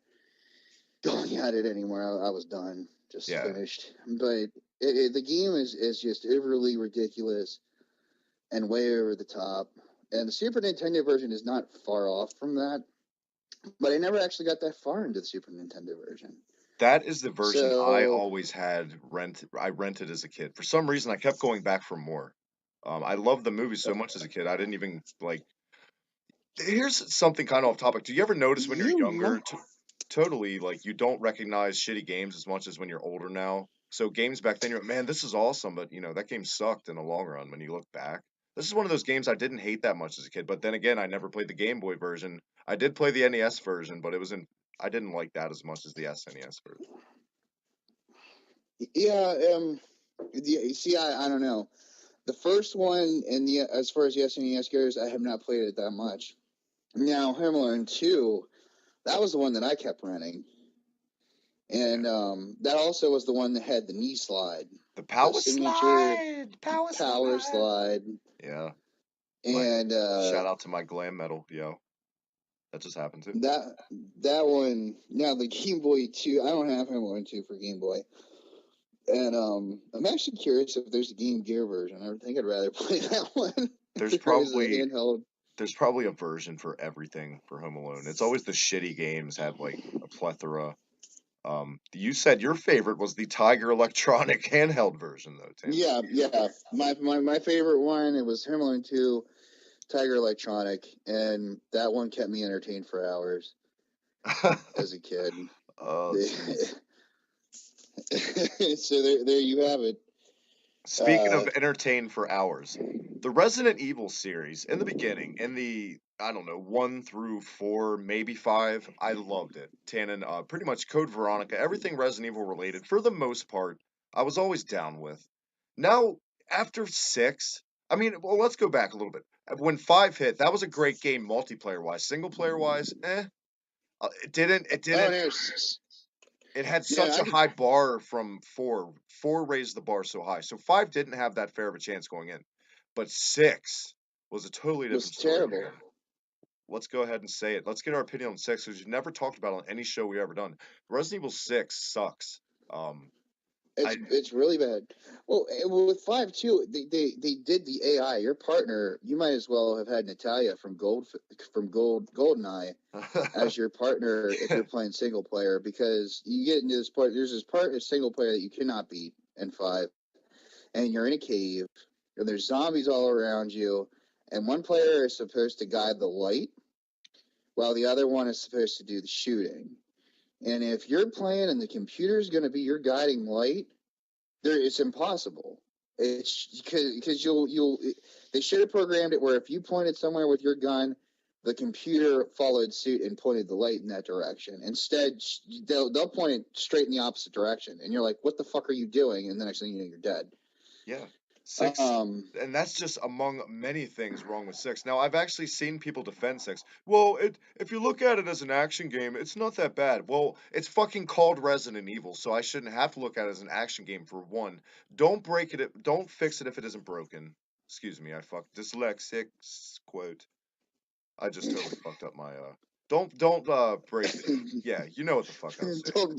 [SPEAKER 3] going at it anymore, I was done, just finished. But the game is just overly ridiculous and way over the top. And the Super Nintendo version is not far off from that, but I never actually got that far into the Super Nintendo version.
[SPEAKER 2] That is the version I always had I rented as a kid. For some reason, I kept going back for more. I loved the movie so much as a kid. I didn't even like. Here's something kind of off topic. Do you ever notice when you're younger, totally like you don't recognize shitty games as much as when you're older now? So games back then, you're like, man, this is awesome, but you know that game sucked in the long run when you look back. This is one of those games I didn't hate that much as a kid, but then again, I never played the Game Boy version. I did play the NES version, but I didn't like that as much as the SNES version.
[SPEAKER 3] Yeah, see, I don't know. The first one, as far as the SNES goes, I have not played it that much. Now, Home Alone 2, that was the one that I kept renting. And that also was the one that had the knee slide.
[SPEAKER 2] The power slide!
[SPEAKER 3] Power slide.
[SPEAKER 2] Yeah.
[SPEAKER 3] And
[SPEAKER 2] shout out to my glam metal, yo. That just happened too.
[SPEAKER 3] That one, now the Game Boy 2, I don't have Home Alone 2 for Game Boy. And I'm actually curious if there's a Game Gear version. I think I'd rather play that one.
[SPEAKER 2] There's probably a version for everything for Home Alone. It's always the shitty games have like a plethora. You said your favorite was the Tiger Electronic handheld version, though, Tim.
[SPEAKER 3] Yeah. My favorite one, it was Home Alone 2, Tiger Electronic, and that one kept me entertained for hours as a kid. So there you have it.
[SPEAKER 2] Speaking of entertained for hours, the Resident Evil series, in the beginning, in the, I don't know, 1 through 4, maybe 5, I loved it. Tannen, pretty much Code Veronica, everything Resident Evil related, for the most part, I was always down with. Now, after 6, I mean, well, let's go back a little bit. When 5 hit, that was a great game multiplayer-wise. Single-player-wise, it didn't. It had such a high bar from 4. 4 raised the bar so high. So 5 didn't have that fair of a chance going in. But 6 was a totally different story.
[SPEAKER 3] Terrible.
[SPEAKER 2] Let's go ahead and say it. Let's get our opinion on 6, because you've never talked about it on any show we've ever done. Resident Evil 6 sucks.
[SPEAKER 3] It's really bad. Well, with 5 too, they did the AI. Your partner, you might as well have had Natalia from GoldenEye as your partner if you're playing single player, because you get into this part. There's this part of single player that you cannot beat in 5, and you're in a cave, and there's zombies all around you, and one player is supposed to guide the light, while the other one is supposed to do the shooting. And if you're playing and the computer is going to be your guiding light, it's impossible. It's because they should have programmed it where if you pointed somewhere with your gun, the computer followed suit and pointed the light in that direction. Instead, they'll point it straight in the opposite direction, and you're like, "What the fuck are you doing?" And the next thing you know, you're dead.
[SPEAKER 2] Yeah. 6, and that's just among many things wrong with 6. Now, I've actually seen people defend 6. Well, if you look at it as an action game, it's not that bad. Well, it's fucking called Resident Evil, so I shouldn't have to look at it as an action game for one. Don't fix it if it isn't broken. Excuse me, I fucked dyslexic quote. I just totally fucked up my Don't break it. Yeah, you know what the fuck I'm saying.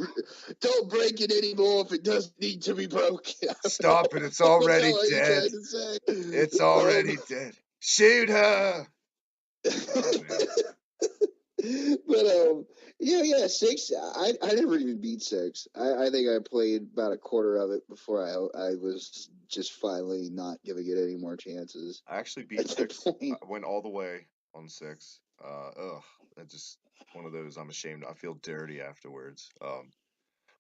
[SPEAKER 3] Don't break it anymore if it doesn't need to be broken.
[SPEAKER 2] Stop it! It's already dead. It's already dead. Shoot her!
[SPEAKER 3] But yeah, 6. I never even beat 6. I think I played about a quarter of it before I was just finally not giving it any more chances.
[SPEAKER 2] I actually beat 6. I went all the way on 6. That just one of those I'm ashamed. I feel dirty afterwards.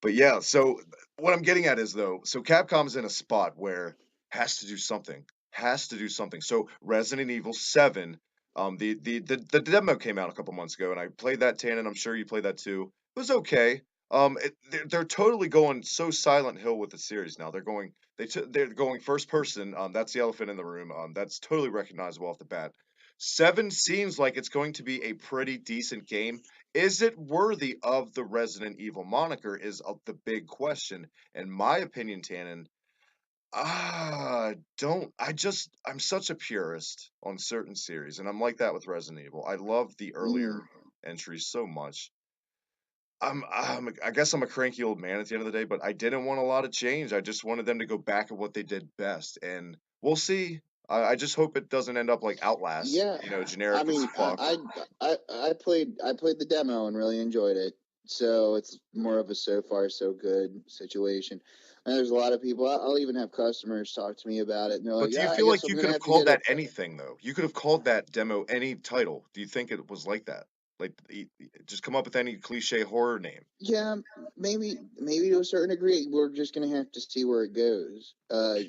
[SPEAKER 2] But yeah, so what I'm getting at is though, so Capcom's in a spot where has to do something, has to do something. So Resident Evil 7, the demo came out a couple months ago, and I played that, Tannen. I'm sure you played that too. It was okay. They're totally going so Silent Hill with the series now. They're going first person. That's the elephant in the room. That's totally recognizable off the bat. 7 seems like it's going to be a pretty decent game. Is it worthy of the Resident Evil moniker is the big question. In my opinion, Tannen, I'm such a purist on certain series, and I'm like that with Resident Evil. I love the earlier entries so much. I guess I'm a cranky old man at the end of the day, but I didn't want a lot of change. I just wanted them to go back to what they did best, and we'll see. I just hope it doesn't end up like Outlast,
[SPEAKER 3] Yeah,
[SPEAKER 2] generic
[SPEAKER 3] I mean,
[SPEAKER 2] as fuck.
[SPEAKER 3] I played the demo and really enjoyed it. So it's more of a so far so good situation. And there's a lot of people. I'll even have customers talk to me about it, and they're
[SPEAKER 2] But
[SPEAKER 3] like,
[SPEAKER 2] do you
[SPEAKER 3] "Yeah, I
[SPEAKER 2] feel
[SPEAKER 3] guess
[SPEAKER 2] like
[SPEAKER 3] I'm
[SPEAKER 2] you
[SPEAKER 3] gonna
[SPEAKER 2] could have
[SPEAKER 3] have to
[SPEAKER 2] called
[SPEAKER 3] get it."
[SPEAKER 2] that anything though? You could have called that demo any title. Do you think it was like that? Like, just come up with any cliche horror name.
[SPEAKER 3] Yeah, maybe to a certain degree, we're just gonna have to see where it goes. But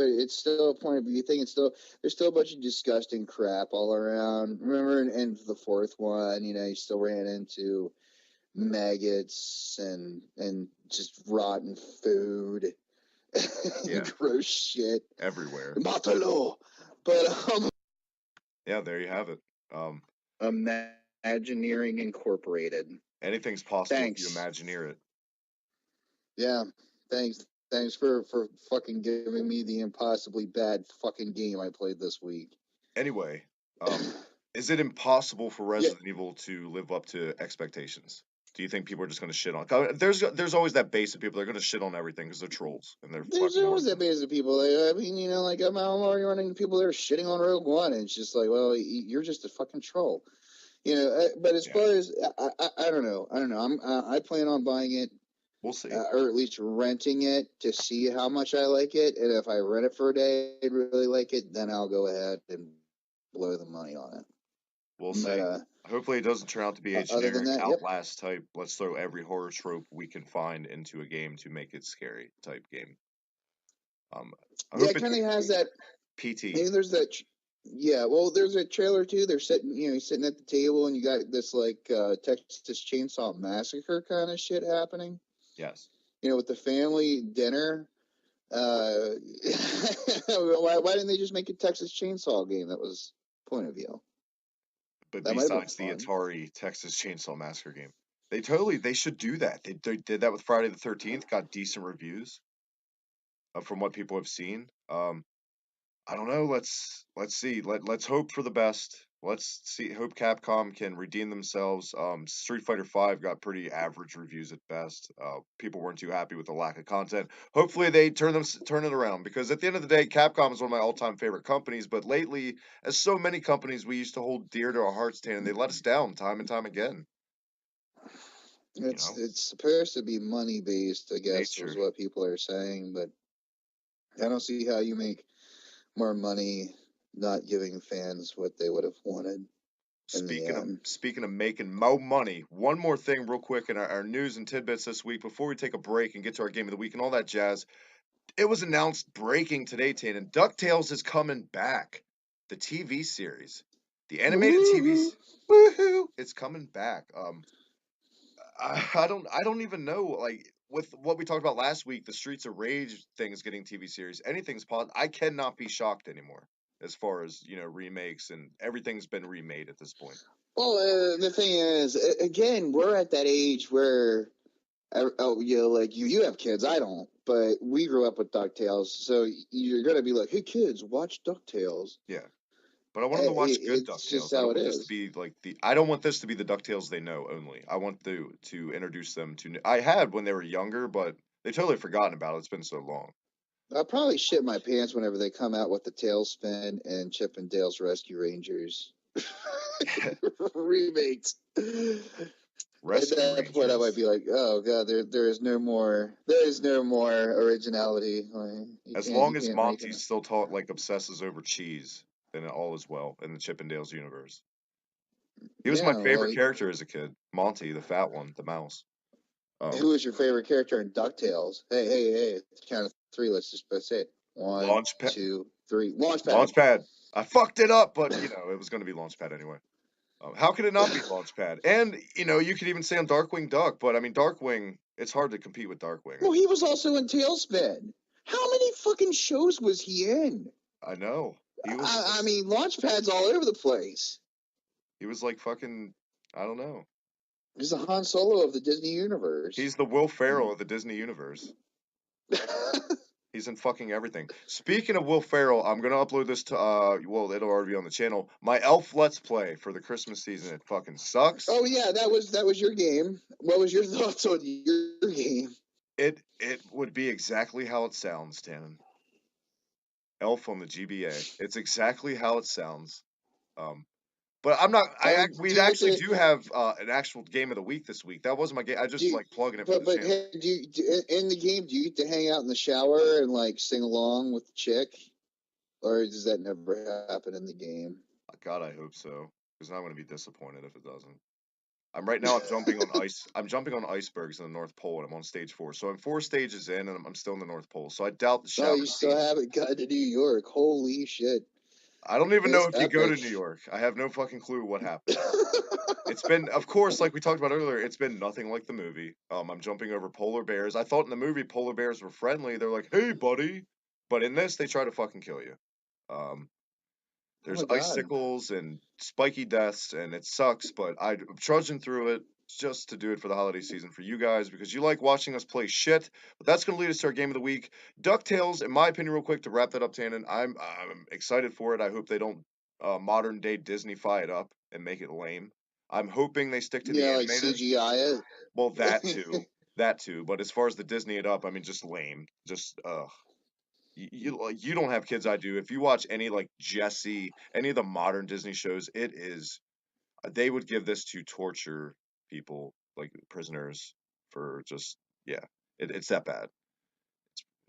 [SPEAKER 3] it's still a point of view thing. It's still there's still a bunch of disgusting crap all around. Remember, in the fourth one, you still ran into maggots and just rotten food,
[SPEAKER 2] Yeah,
[SPEAKER 3] gross shit.
[SPEAKER 2] everywhere.
[SPEAKER 3] Matalo. But
[SPEAKER 2] Yeah, there you have it. Um,
[SPEAKER 3] Imagineering Incorporated.
[SPEAKER 2] Anything's possible if you
[SPEAKER 3] Thanks.
[SPEAKER 2] Imagineer it.
[SPEAKER 3] Yeah, thanks for fucking giving me the impossibly bad fucking game I played this week.
[SPEAKER 2] Anyway, is it impossible for
[SPEAKER 3] Yeah,
[SPEAKER 2] Resident Evil to live up to expectations? Do you think people are just going to shit on? There's always that base of people that are going to shit on everything because they're trolls and they're
[SPEAKER 3] there's
[SPEAKER 2] fucking
[SPEAKER 3] always that
[SPEAKER 2] morons.
[SPEAKER 3] base of people. I mean, like I'm already running into people that are shitting on Rogue One, and it's just like, well, you're just a fucking troll. But as
[SPEAKER 2] Yeah,
[SPEAKER 3] far as I don't know, I plan on buying it,
[SPEAKER 2] we'll see.
[SPEAKER 3] or at least renting it to see how much I like it, and if I rent it for a day and really like it, then I'll go ahead and blow the money on it.
[SPEAKER 2] We'll
[SPEAKER 3] But
[SPEAKER 2] see. Hopefully, it doesn't turn out to be a
[SPEAKER 3] other than
[SPEAKER 2] generic
[SPEAKER 3] that, yep.
[SPEAKER 2] Outlast type. Let's throw every horror trope we can find into a game to make it scary type game. I
[SPEAKER 3] Yeah,
[SPEAKER 2] hope
[SPEAKER 3] it
[SPEAKER 2] it's
[SPEAKER 3] kind of has that.
[SPEAKER 2] PT.
[SPEAKER 3] Maybe there's that. Yeah, well, there's a trailer too. They're sitting, he's sitting at the table, and you got this like Texas Chainsaw Massacre kind of shit happening.
[SPEAKER 2] Yes.
[SPEAKER 3] With the family dinner. Why didn't they just make a Texas Chainsaw game? That was point of view.
[SPEAKER 2] But
[SPEAKER 3] That might have been
[SPEAKER 2] besides the
[SPEAKER 3] fun.
[SPEAKER 2] Atari Texas Chainsaw Massacre game, they should do that. They did that with Friday the 13th. Got decent reviews from what people have seen. I don't know. Let's see. Let's hope for the best. Let's see. Hope Capcom can redeem themselves. Street Fighter V got pretty average reviews at best. People weren't too happy with the lack of content. Hopefully they turn it around because at the end of the day, Capcom is one of my all-time favorite companies. But lately, as so many companies we used to hold dear to our hearts, and they let us down time and time again.
[SPEAKER 3] It's supposed to be money based, I guess,
[SPEAKER 2] Nature.
[SPEAKER 3] is what people are saying, but I don't see how you make more money not giving fans what they would have wanted in the end.
[SPEAKER 2] Speaking of making more money, one more thing real quick in our news and tidbits this week before we take a break and get to our game of the week and all that jazz. It was announced breaking today, Tannen. DuckTales is coming back. The TV series. The animated TV. Woohoo! It's coming back. I don't even know, like, with what we talked about last week, the Streets of Rage thing is getting TV series. Anything's possible. I cannot be shocked anymore as far as, remakes and everything's been remade at this point.
[SPEAKER 3] Well, the thing is, again, we're at that age where, like you have kids, I don't, but we grew up with DuckTales, so you're gonna be like, hey kids, watch DuckTales.
[SPEAKER 2] Yeah. But I want them to watch good
[SPEAKER 3] It's just
[SPEAKER 2] DuckTales. I
[SPEAKER 3] how
[SPEAKER 2] don't
[SPEAKER 3] it
[SPEAKER 2] want this to
[SPEAKER 3] is.
[SPEAKER 2] be like I don't want this to be the DuckTales they know only. I want to introduce them to I had when they were younger, but they totally forgotten about it. It's been so long.
[SPEAKER 3] I'll probably shit my pants whenever they come out with the Tailspin and Chip and Dale's Rescue Rangers remakes.
[SPEAKER 2] Rescue
[SPEAKER 3] At that point, I might
[SPEAKER 2] Rangers.
[SPEAKER 3] be like, "Oh God, there is no more originality. Like,
[SPEAKER 2] As
[SPEAKER 3] you
[SPEAKER 2] long as
[SPEAKER 3] can't make
[SPEAKER 2] Monty
[SPEAKER 3] it."
[SPEAKER 2] still obsesses over cheese, then all is well in the Chippendales universe. He was my
[SPEAKER 3] Yeah, well,
[SPEAKER 2] favorite character as a kid. Monty, the fat one, the mouse.
[SPEAKER 3] Who is your favorite character in Ducktales? Hey! Count of three. Let's just say it. 1, 2, 3. Launchpad.
[SPEAKER 2] Launchpad. I fucked it up, but it was going to be Launchpad anyway. How could it not be Launchpad? And you could even say on Darkwing Duck, but I mean Darkwing. It's hard to compete with Darkwing.
[SPEAKER 3] Well, he was also in Tailspin. How many fucking shows was he in?
[SPEAKER 2] I know.
[SPEAKER 3] I mean, Launchpad's all over the place.
[SPEAKER 2] He was like fucking. I don't know.
[SPEAKER 3] He's the Han Solo of the Disney universe.
[SPEAKER 2] He's the Will Ferrell of the Disney universe. He's in fucking everything. Speaking of Will Ferrell, I'm gonna upload this to it'll already be on the channel. My Elf Let's Play for the Christmas season. It fucking sucks.
[SPEAKER 3] Oh yeah, that was your game. What was your thoughts on your game?
[SPEAKER 2] It would be exactly how it sounds, Tannen. Elf on the GBA. It's exactly how it sounds. But I'm not. We actually do have an actual game of the week this week. That wasn't my game. I just plugging it for the channel.
[SPEAKER 3] Hey, in the game, do you get to hang out in the shower and sing along with the chick, or does that never happen in the game?
[SPEAKER 2] God, I hope so, because I'm going to be disappointed if it doesn't. I'm jumping on ice. I'm jumping on icebergs in the North Pole, and I'm on stage 4. So I'm 4 stages in, and I'm still in the North Pole. So I doubt the shower.
[SPEAKER 3] Oh, you still haven't got to New York? Holy shit!
[SPEAKER 2] I don't even know if you go to New York. I have no fucking clue what happened. It's been, of course, like we talked about earlier, it's been nothing like the movie. I'm jumping over polar bears. I thought in the movie polar bears were friendly. They're like, hey, buddy. But in this, they try to fucking kill you. There's icicles and spiky deaths, and it sucks, but I'm trudging through it just to do it for the holiday season for you guys, because you like watching us play shit. But that's going to lead us to our game of the week. DuckTales, in my opinion, real quick, to wrap that up, Tannen, I'm excited for it. I hope they don't modern-day Disney-fy it up and make it lame. I'm hoping they stick to the animated.
[SPEAKER 3] Like CGI it?
[SPEAKER 2] Well, that too. That too. But as far as the Disney it up, I mean, just lame. Just, You don't have kids, I do. If you watch any Jessie, any of the modern Disney shows, it is, they would give this to torture people, like prisoners, for just, it's that bad.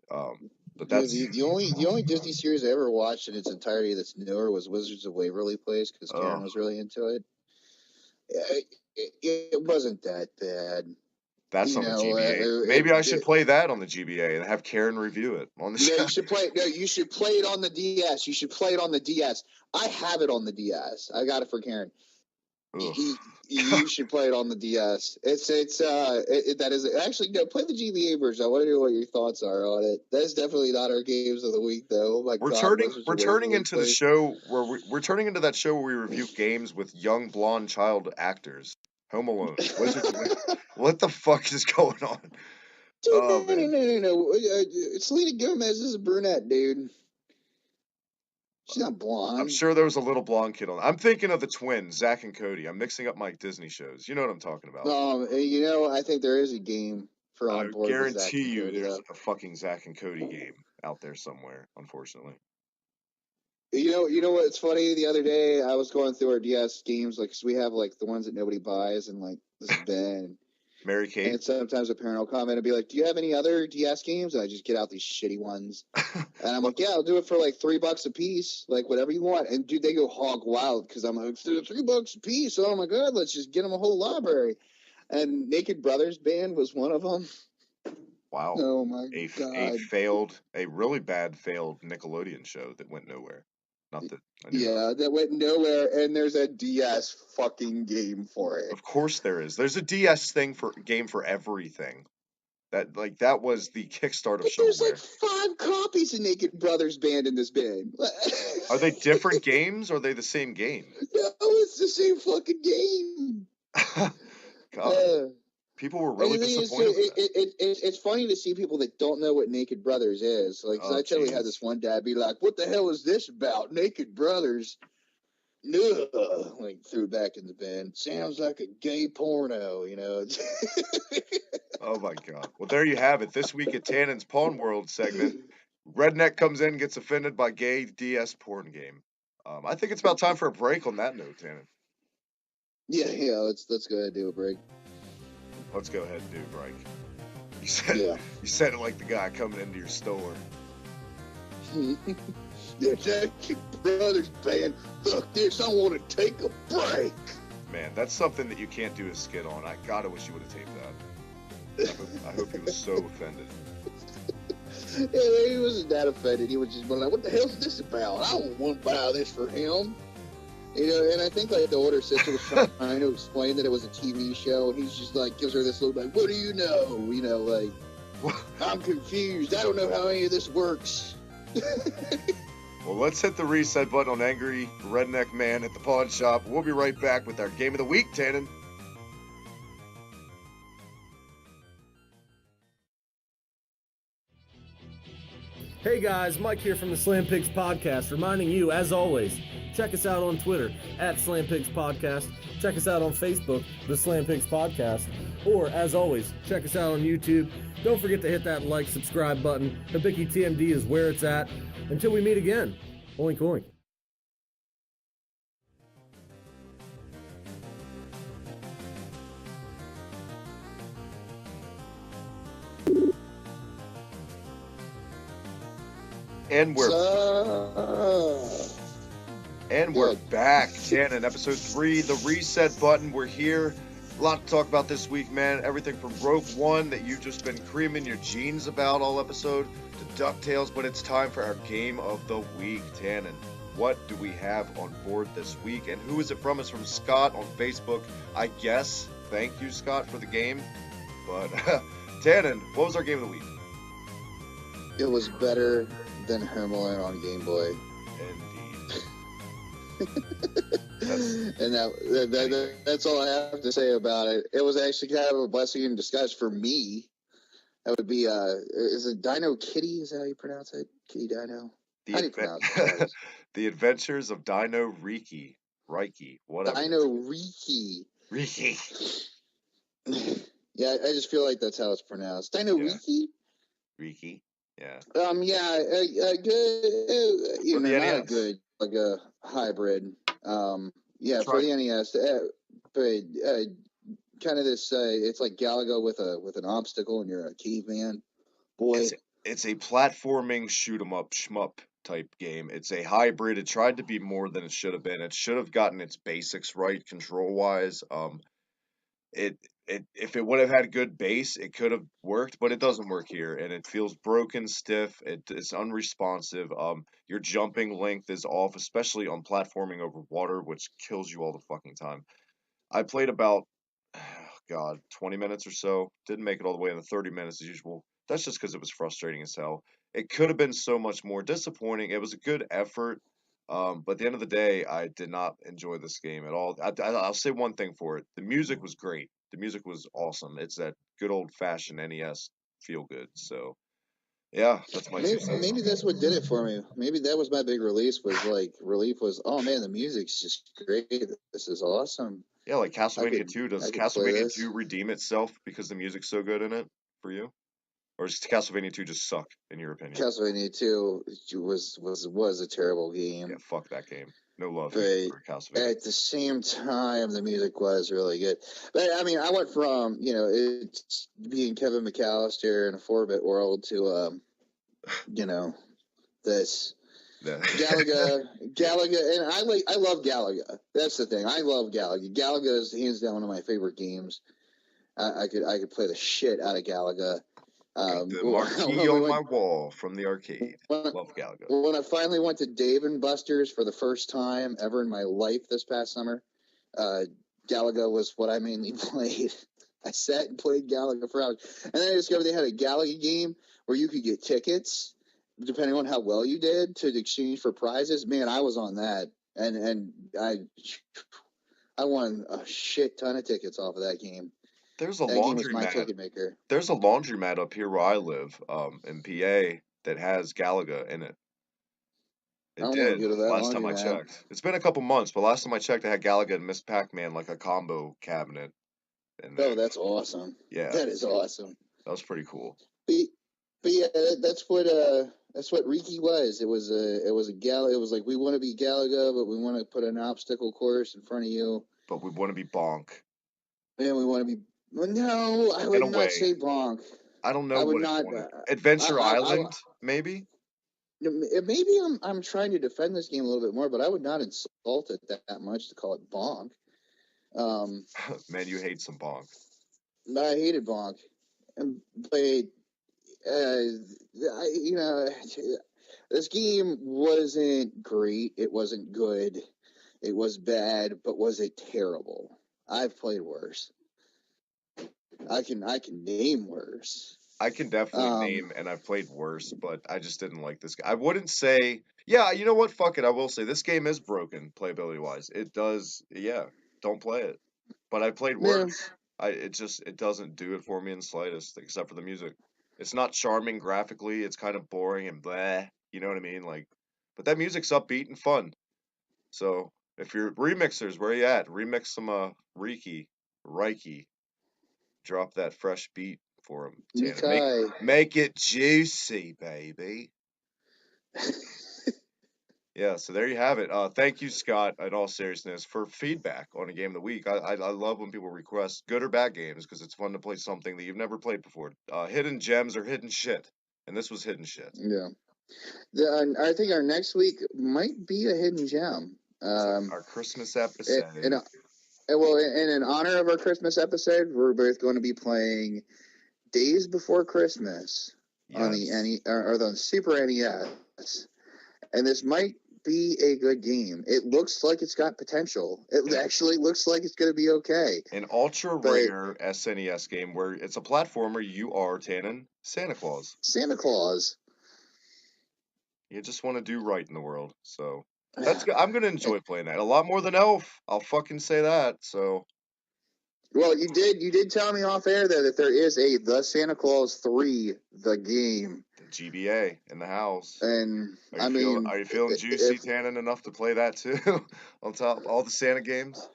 [SPEAKER 2] But that's
[SPEAKER 3] the only Disney series I ever watched in its entirety that's newer was Wizards of Waverly Place, because Karen was really into it. It wasn't that bad.
[SPEAKER 2] That's on the GBA. Maybe I should play that on the GBA and have Karen review it on the show.
[SPEAKER 3] You should play. No, you should play it on the DS. You should play it on the DS. I have it on the DS. I got it for Karen. You should play it on the DS. That is actually no. Play the GBA version. I want to know what your thoughts are on it. That's definitely not our games of the week, though. Oh my God,
[SPEAKER 2] we're turning into the show where we're turning into that show where we review games with young blonde child actors. Home Alone. What the fuck is going on?
[SPEAKER 3] Dude, no. Selena Gomez is a brunette, dude. She's not blonde.
[SPEAKER 2] I'm sure there was a little blonde kid on. I'm thinking of the twins, Zach and Cody. I'm mixing up my Disney shows. You know what I'm talking about.
[SPEAKER 3] I think there is a game for on board.
[SPEAKER 2] I guarantee you there's a fucking Zach and Cody game out there somewhere, unfortunately.
[SPEAKER 3] You know what's funny? The other day I was going through our DS games, cause we have the ones that nobody buys, and this has been
[SPEAKER 2] Mary Kate.
[SPEAKER 3] And sometimes a parent will comment and be like, "Do you have any other DS games?" And I just get out these shitty ones, and I'm like, "Yeah, I'll do it for $3 a piece, whatever you want." And dude, they go hog wild because I'm like, $3 a piece. Oh my God, let's just get them a whole library. And Naked Brothers Band was one of them.
[SPEAKER 2] Wow.
[SPEAKER 3] Oh my God.
[SPEAKER 2] A really bad failed Nickelodeon show that went nowhere. Not that.
[SPEAKER 3] That went nowhere, and there's a DS fucking game for it.
[SPEAKER 2] Of course there is. There's a DS game for everything. That was the Kickstart of show.
[SPEAKER 3] There's 5 copies of Naked Brothers Band in this bin.
[SPEAKER 2] Are they different games, or are they the same game?
[SPEAKER 3] No, it's the same fucking game.
[SPEAKER 2] God. People were really disappointed with that.
[SPEAKER 3] It's funny to see people that don't know what Naked Brothers is. I totally had this one dad be like, "What the hell is this about? Naked Brothers?" Ugh. Threw it back in the bin. Sounds like a gay porno,
[SPEAKER 2] Oh my God. Well, there you have it. This week at Tannen's Pawn World segment, Redneck comes in, gets offended by gay DS porn game. I think it's about time for a break on that note, Tannen.
[SPEAKER 3] Yeah. Let's go ahead and do a break.
[SPEAKER 2] Let's go ahead and do a break. You said it like the guy coming into your store.
[SPEAKER 3] Naked Brothers Band. Look this, I want to take a break.
[SPEAKER 2] Man, that's something that you can't do a skit on. I gotta wish you would have taped I hope he was so offended.
[SPEAKER 3] Yeah, he wasn't that offended. He was just like, "What the hell's this about? I don't want to buy this for him." You know, and I think like the older sister was trying to explain that it was a TV show, and he's just like gives her this look like, "What do you know?" You know, like, "I'm confused. I don't know how any of this works."
[SPEAKER 2] Well, let's hit the reset button on Angry Redneck Man at the pawn shop. We'll be right back with our game of the week, Tannen.
[SPEAKER 1] Hey guys, Mike here from the Slam Pigs Podcast, reminding you, as always, check us out on Twitter at Slam Pigs Podcast. Check us out on Facebook, the Slam Pigs Podcast. Or, as always, check us out on YouTube. Don't forget to hit that like, subscribe button. Hibiki TMD is where it's at. Until we meet again, oink oink.
[SPEAKER 2] And we're back, Tannen, episode 3, the reset button. We're here. A lot to talk about this week, man. Everything from Rogue One that you've just been creaming your jeans about all episode to Ducktales, but it's time for our game of the week, Tannen. What do we have on board this week, and who is it from? It's from Scott on Facebook, I guess. Thank you, Scott, for the game. But Tannen, what was our game of the week?
[SPEAKER 3] It was better than Home Alone on Game Boy.
[SPEAKER 2] Indeed.
[SPEAKER 3] That's all I have to say about it. It was actually kind of a blessing in disguise for me. That would be is it Dino Kitty? Is that how you pronounce it? Kitty Dino? How do you pronounce it?
[SPEAKER 2] The Adventures of Dino Riki. Riki, whatever.
[SPEAKER 3] Dino Riki.
[SPEAKER 2] Riki.
[SPEAKER 3] Yeah, I just feel like that's how it's pronounced. Dino Riki?
[SPEAKER 2] Riki, yeah.
[SPEAKER 3] Good. You know, not a good, like a hybrid. Yeah, for the NES. But kind of this. It's like Galaga with an obstacle, and you're a caveman. Boy,
[SPEAKER 2] it's a platforming shoot 'em up shmup type game. It's a hybrid. It tried to be more than it should have been. It should have gotten its basics right control wise. If it would have had good base, it could have worked, but it doesn't work here, and it feels broken, stiff. It's unresponsive. Your jumping length is off, especially on platforming over water, which kills you all the fucking time. I played about, God, 20 minutes or so. Didn't make it all the way in the 30 minutes as usual. That's just because it was frustrating as hell. It could have been so much more disappointing. It was a good effort. But at the end of the day, I did not enjoy this game at all. I'll say one thing for it. The music was great. The music was awesome. It's that good old-fashioned NES feel good. So, yeah, that's my 2 cents.
[SPEAKER 3] Maybe that's what did it for me. Maybe that was my big relief was, oh man, the music's just great. This is awesome.
[SPEAKER 2] Yeah, like Castlevania 2. Does Castlevania 2 redeem itself because the music's so good in it for you? Or does Castlevania 2 just suck, in your opinion?
[SPEAKER 3] Castlevania 2 was a terrible game.
[SPEAKER 2] Yeah, fuck that game. No love
[SPEAKER 3] for Castlevania. At the same time, the music was really good. But, I mean, I went from, it's being Kevin McAllister in a 4-bit world to, this... Galaga, and I love Galaga. That's the thing. I love Galaga. Galaga is hands down one of my favorite games. I could play the shit out of Galaga.
[SPEAKER 2] The marquee on my wall from the arcade. Love Galaga.
[SPEAKER 3] When I finally went to Dave & Buster's for the first time ever in my life this past summer, Galaga was what I mainly played. I sat and played Galaga for hours, and then I discovered they had a Galaga game where you could get tickets depending on how well you did to exchange for prizes. Man, I was on that, and I won a shit ton of tickets off of that game.
[SPEAKER 2] There's a laundromat. There's a laundromat up here where I live, in PA, that has Galaga in it. It did last time I checked. It's been a couple months, but last time I checked, I had Galaga and Miss Pac-Man, like a combo cabinet.
[SPEAKER 3] Oh, that's awesome.
[SPEAKER 2] Yeah,
[SPEAKER 3] that is awesome.
[SPEAKER 2] That was pretty cool.
[SPEAKER 3] But yeah, that's what Riki was. It was a Galaga. It was like, we want to be Galaga, but we want to put an obstacle course in front of you.
[SPEAKER 2] But we want to be Bonk.
[SPEAKER 3] And we want to be. No, I would not say Bonk.
[SPEAKER 2] I don't know. I would not. Adventure Island, maybe.
[SPEAKER 3] Maybe I'm trying to defend this game a little bit more, but I would not insult it that much to call it Bonk.
[SPEAKER 2] Man, you hate some Bonk.
[SPEAKER 3] I hated Bonk. but this game wasn't great. It wasn't good. It was bad, but was it terrible? I've played worse. I can name worse.
[SPEAKER 2] I can definitely name, and I've played worse, but I just didn't like this. I wouldn't say, yeah, you know what? Fuck it. I will say this game is broken playability wise. It does, yeah. Don't play it. But I played worse. It doesn't do it for me in the slightest, except for the music. It's not charming graphically. It's kind of boring and bleh. You know what I mean? Like, but that music's upbeat and fun. So if you're remixers, where you at? Remix some Riki. Drop that fresh beat for him. Tannen. Make it juicy, baby. Yeah, so there you have it. Thank you, Scott, in all seriousness, for feedback on a game of the week. I love when people request good or bad games because it's fun to play something that you've never played before. Hidden gems or hidden shit, and this was hidden shit.
[SPEAKER 3] Yeah. I think our next week might be a hidden gem.
[SPEAKER 2] Our Christmas episode.
[SPEAKER 3] And in honor of our Christmas episode, we're both going to be playing Days Before Christmas on the Super NES. And this might be a good game. It looks like it's got potential. It actually looks like it's going to be okay.
[SPEAKER 2] An ultra rare SNES game where it's a platformer. You are, Tannen, Santa Claus.
[SPEAKER 3] Santa Claus.
[SPEAKER 2] You just want to do right in the world. So that's good. I'm going to enjoy playing that a lot more than Elf. I'll fucking say that. So.
[SPEAKER 3] Well, you did tell me off air though that there is The Santa Claus 3, the game.
[SPEAKER 2] The GBA in the house.
[SPEAKER 3] And
[SPEAKER 2] are you feeling juicy, Tannen, enough to play that too? On top of all the Santa games?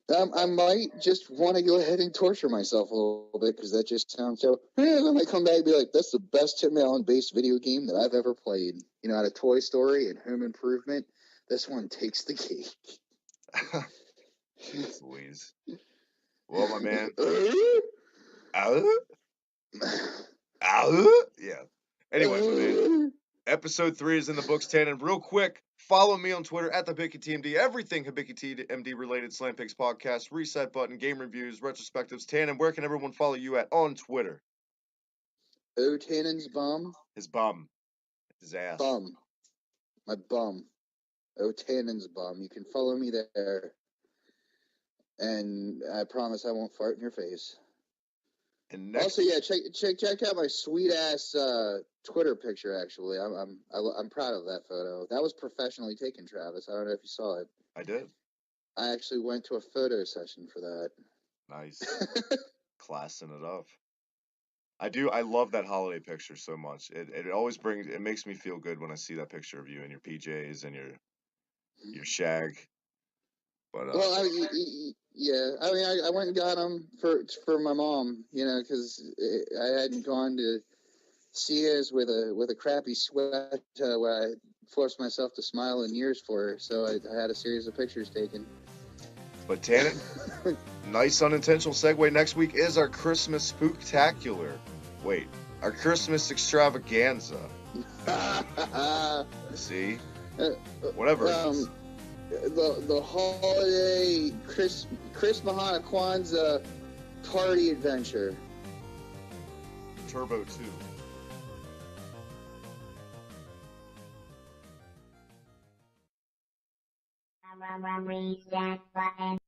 [SPEAKER 3] I might just want to go ahead and torture myself a little bit because that just sounds so. I might come back and be like, "That's the best Tim Allen-based video game that I've ever played." You know, out of Toy Story and Home Improvement, this one takes the cake.
[SPEAKER 2] Jeez Louise. Well, my man. Yeah. Anyway, my man. Episode 3 is in the books, Tannen. Real quick, follow me on Twitter at the Hibiki TMD. Everything Hibiki TMD related, Slam Pigs podcast, reset button, game reviews, retrospectives. Tannen, where can everyone follow you at on Twitter?
[SPEAKER 3] Tannen's bum.
[SPEAKER 2] His bum. His ass.
[SPEAKER 3] Bum. My bum. Tannen's bum. You can follow me there. And I promise I won't fart in your face.
[SPEAKER 2] And next...
[SPEAKER 3] Also, yeah, check out my sweet ass Twitter picture. Actually, I'm proud of that photo. That was professionally taken, Travis. I don't know if you saw it.
[SPEAKER 2] I did.
[SPEAKER 3] I actually went to a photo session for that.
[SPEAKER 2] Nice. Classing it up. I love that holiday picture so much. It always makes me feel good when I see that picture of you in your PJs and your shag. But
[SPEAKER 3] well, yeah, I mean, I went and got them for my mom, you know, because I hadn't gone to Sears with a crappy sweat where I forced myself to smile in years for her, so I had a series of pictures taken.
[SPEAKER 2] But Tannen, nice unintentional segue. Next week is our Christmas spooktacular. Wait, our Christmas extravaganza. See, whatever.
[SPEAKER 3] The holiday Chris Mahana Kwanzaa party adventure.
[SPEAKER 2] Turbo 2.
[SPEAKER 4] Reset button.